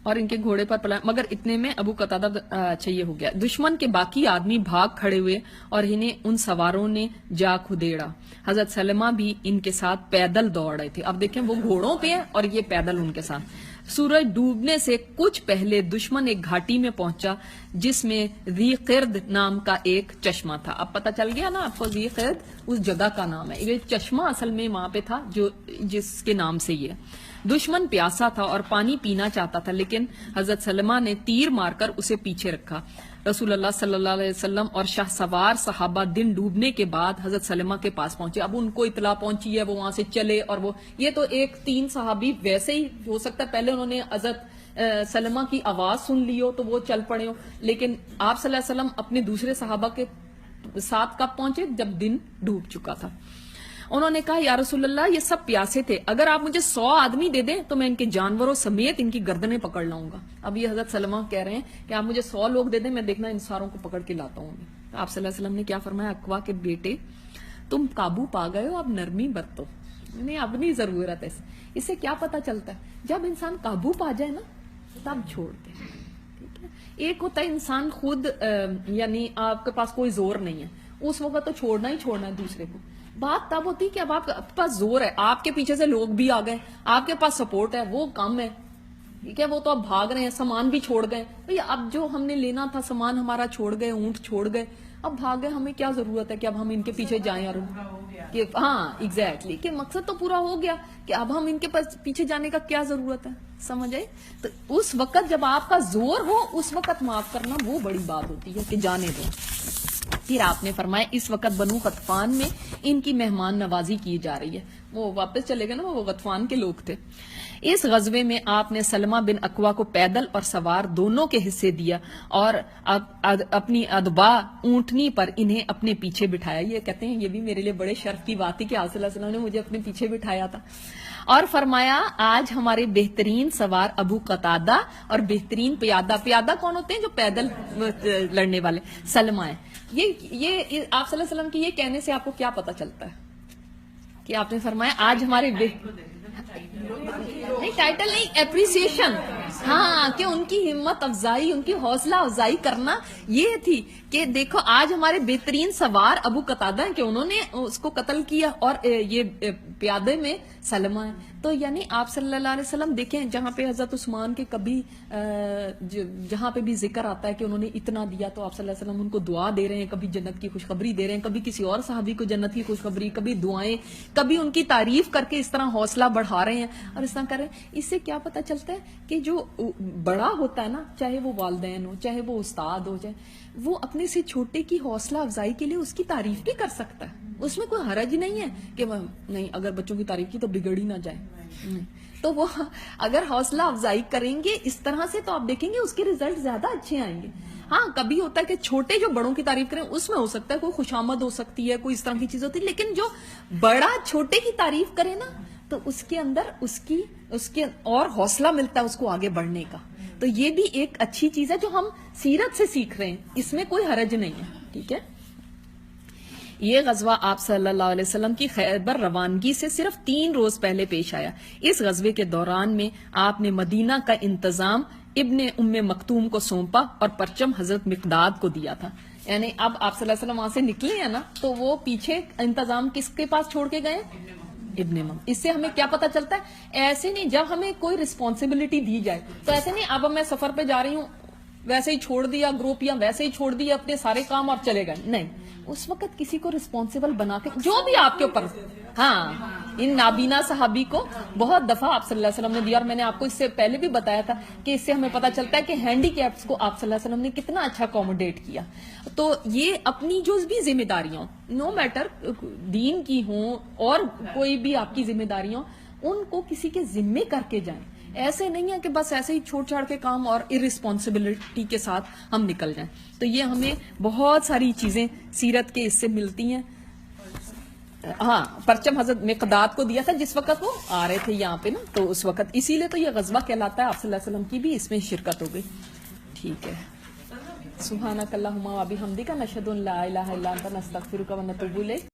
اور ان کے گھوڑے پر پلا، مگر اتنے میں ابو قتادہ اچھا یہ ہو گیا، دشمن کے باقی آدمی بھاگ کھڑے ہوئے اور انہیں ان سواروں نے جا کھدیڑا. حضرت سلمہ بھی ان کے ساتھ پیدل دوڑ رہے تھے. اب دیکھیں وہ گھوڑوں پہ ہیں اور یہ پیدل ان کے ساتھ. سورج ڈوبنے سے کچھ پہلے دشمن ایک گھاٹی میں پہنچا جس میں ذی قرد نام کا ایک چشمہ تھا. اب پتہ چل گیا نا آپ کو، ذی قرد اس جگہ کا نام ہے. یہ چشمہ اصل میں وہاں پہ تھا جو جس کے نام سے یہ. دشمن پیاسا تھا اور پانی پینا چاہتا تھا، لیکن حضرت سلمہ نے تیر مار کر اسے پیچھے رکھا. رسول اللہ صلی اللہ علیہ وسلم اور شاہ سوار صحابہ دن ڈوبنے کے بعد حضرت سلمہ کے پاس پہنچے. اب ان کو اطلاع پہنچی ہے، وہ وہاں سے چلے، اور وہ یہ تو ایک 3 صحابی ویسے ہی ہو سکتا ہے پہلے انہوں نے حضرت سلمہ کی آواز سن لی ہو تو وہ چل پڑے ہو، لیکن آپ صلی اللہ علیہ وسلم اپنے دوسرے صحابہ کے ساتھ کب پہنچے؟ جب دن ڈوب چکا تھا. انہوں نے کہا یا رسول اللہ یہ سب پیاسے تھے، اگر آپ مجھے 100 آدمی دے دیں تو میں ان کے جانوروں سمیت ان کی گردنیں پکڑ لاؤں گا. اب یہ حضرت سلمہ کہہ رہے ہیں کہ آپ مجھے 100 لوگ دے دیں، میں دیکھنا ان ساروں کو پکڑ کے لاتا ہوں. آپ صلی اللہ علیہ وسلم نے کیا فرمایا؟ اقوا کے بیٹے تم قابو پا گئے ہو، اب نرمی برتو، نہیں اب نہیں ضرورت ہے. اس سے کیا پتا چلتا ہے؟ جب انسان قابو پا جائے نا تب چھوڑ دے. ٹھیک ہے، ایک ہوتا ہے انسان خود یعنی آپ کے پاس کوئی زور نہیں ہے، اس وقت تو چھوڑنا ہی چھوڑنا ہے دوسرے کو. بات تب ہوتی کہ اب آپ کے پاس زور ہے، آپ کے پیچھے سے لوگ بھی آ گئے، آپ کے پاس سپورٹ ہے، وہ کم ہے. ٹھیک ہے، وہ تو اب بھاگ رہے ہیں، سامان بھی چھوڑ گئے. بھئی اب جو ہم نے لینا تھا سامان ہمارا چھوڑ گئے، اونٹ چھوڑ گئے، اب بھاگ گئے، ہمیں کیا ضرورت ہے کہ اب ہم ان کے پیچھے جائیں؟ اور کہ ہاں ایگزیکٹلی کہ مقصد تو پورا ہو گیا کہ اب ہم ان کے پیچھے جانے کا کیا ضرورت ہے. سمجھ آئے؟ تو اس وقت جب آپ کا زور ہو اس وقت معاف کرنا وہ بڑی بات ہوتی ہے کہ جانے دو. پھر آپ نے فرمایا اس وقت بنو غطفان میں ان کی مہمان نوازی کی جا رہی ہے. وہ واپس چلے گئے نا، وہ غطفان کے لوگ تھے. اس غزوے میں آپ نے سلمہ بن اقوا کو پیدل اور سوار دونوں کے حصے دیا اور اپنی ادبا اونٹنی پر انہیں اپنے پیچھے بٹھایا. یہ کہتے ہیں یہ بھی میرے لیے بڑے شرف کی بات تھی کہ آپ صلی اللہ علیہ وسلم نے مجھے اپنے پیچھے بٹھایا تھا. اور فرمایا آج ہمارے بہترین سوار ابو قتادہ اور بہترین پیادہ کون ہوتے ہیں؟ جو پیدل لڑنے والے، سلمہ ہیں. یہ آپ صلی اللہ علیہ وسلم کی یہ کہنے سے آپ کو کیا پتا چلتا ہے کہ آپ نے فرمایا آج ہمارے نہیں ٹائٹل نہیں، اپریسیشن. ہاں کہ ان کی ہمت افزائی، ان کی حوصلہ افزائی کرنا یہ تھی کہ دیکھو آج ہمارے بہترین سوار ابو قتادہ ہیں کہ انہوں نے اس کو قتل کیا، اور یہ پیادے میں سلمہ ہے. تو یعنی آپ صلی اللہ علیہ وسلم دیکھیں جہاں پہ حضرت عثمان کے کبھی جہاں پہ بھی ذکر آتا ہے کہ انہوں نے اتنا دیا تو آپ صلی اللہ علیہ وسلم ان کو دعا دے رہے ہیں، کبھی جنت کی خوشخبری دے رہے ہیں، کبھی کسی اور صحابی کو جنت کی خوشخبری، کبھی دعائیں، کبھی ان کی تعریف کر کے اس طرح حوصلہ بڑھا رہے ہیں اور اس طرح کر رہے ہیں. اس سے کیا پتہ چلتا ہے کہ جو بڑا ہوتا ہے نا، چاہے وہ والدین ہو، چاہے وہ استاد ہو، چاہے وہ اپنے سے چھوٹے کی حوصلہ افزائی کے لیے اس کی تعریف بھی کر سکتا ہے. اس میں کوئی حرج نہیں ہے کہ نہیں اگر بچوں کی تعریف کی تو بگڑ ہی نہ جائے. تو وہ اگر حوصلہ افزائی کریں گے اس طرح سے تو آپ دیکھیں گے اس کے رزلٹ زیادہ اچھے آئیں گے. ہاں کبھی ہوتا ہے کہ چھوٹے جو بڑوں کی تعریف کریں اس میں ہو سکتا ہے کوئی خوشامد ہو سکتی ہے، کوئی اس طرح کی چیز ہوتی ہے، لیکن جو بڑا چھوٹے کی تعریف کرے نا تو اس کے اندر اس کے اور حوصلہ ملتا ہے اس کو آگے بڑھنے کا. تو یہ بھی ایک اچھی چیز ہے جو ہم سیرت سے سیکھ رہے ہیں، اس میں کوئی حرج نہیں ہے. ٹھیک ہے، یہ غزوہ آپ صلی اللہ علیہ وسلم کی خیبر روانگی سے صرف 3 روز پہلے پیش آیا. اس غزوے کے دوران میں آپ نے مدینہ کا انتظام ابن ام مکتوم کو سونپا اور پرچم حضرت مقداد کو دیا تھا. یعنی اب آپ صلی اللہ علیہ وسلم وہاں سے نکلے ہیں نا تو وہ پیچھے انتظام کس کے پاس چھوڑ کے گئے؟ ابن مم. اس سے ہمیں کیا پتا چلتا ہے؟ ایسے نہیں جب ہمیں کوئی رسپانسبلٹی دی جائے تو ایسے نہیں اب میں سفر پہ جا رہی ہوں ویسے ہی چھوڑ دیا گروپ یا ویسے ہی چھوڑ دیا اپنے سارے کام اور چلے گئے. نہیں، اس وقت کسی کو رسپانسبل بنا کے جو بھی آپ کے اوپر. ہاں ان نابینا صحابی کو بہت دفعہ آپ صلی اللہ علیہ وسلم نے دیا، اور میں نے آپ کو اس سے پہلے بھی بتایا تھا کہ اس سے ہمیں پتا چلتا ہے کہ ہینڈی کیپس کو آپ صلی اللہ علیہ وسلم نے کتنا اچھا اکوموڈیٹ کیا. تو یہ اپنی جو بھی ذمہ داریاں نو میٹر دین کی ہوں اور کوئی بھی آپ کی ذمہ داریاں ان کو کسی کے ذمے کر کے جائیں. ایسے نہیں ہے کہ بس ایسے ہی چھوڑ چھاڑ کے کام اور ارسپانسبلٹی کے ساتھ ہم نکل جائیں. تو یہ ہمیں بہت ساری چیزیں سیرت کے اس سے ملتی ہیں. ہاں پرچم حضرت مقداد کو دیا تھا جس وقت وہ آ رہے تھے یہاں پہ نا، تو اس وقت اسی لیے تو یہ غزوہ کہلاتا ہے. آپ صلی اللہ علیہ وسلم کی بھی اس میں شرکت ہو گئی. ٹھیک ہے، سبحانک اللہم و بحمدک نشہد ان لا الہ الا انت نستغفرک و نتوب الیک.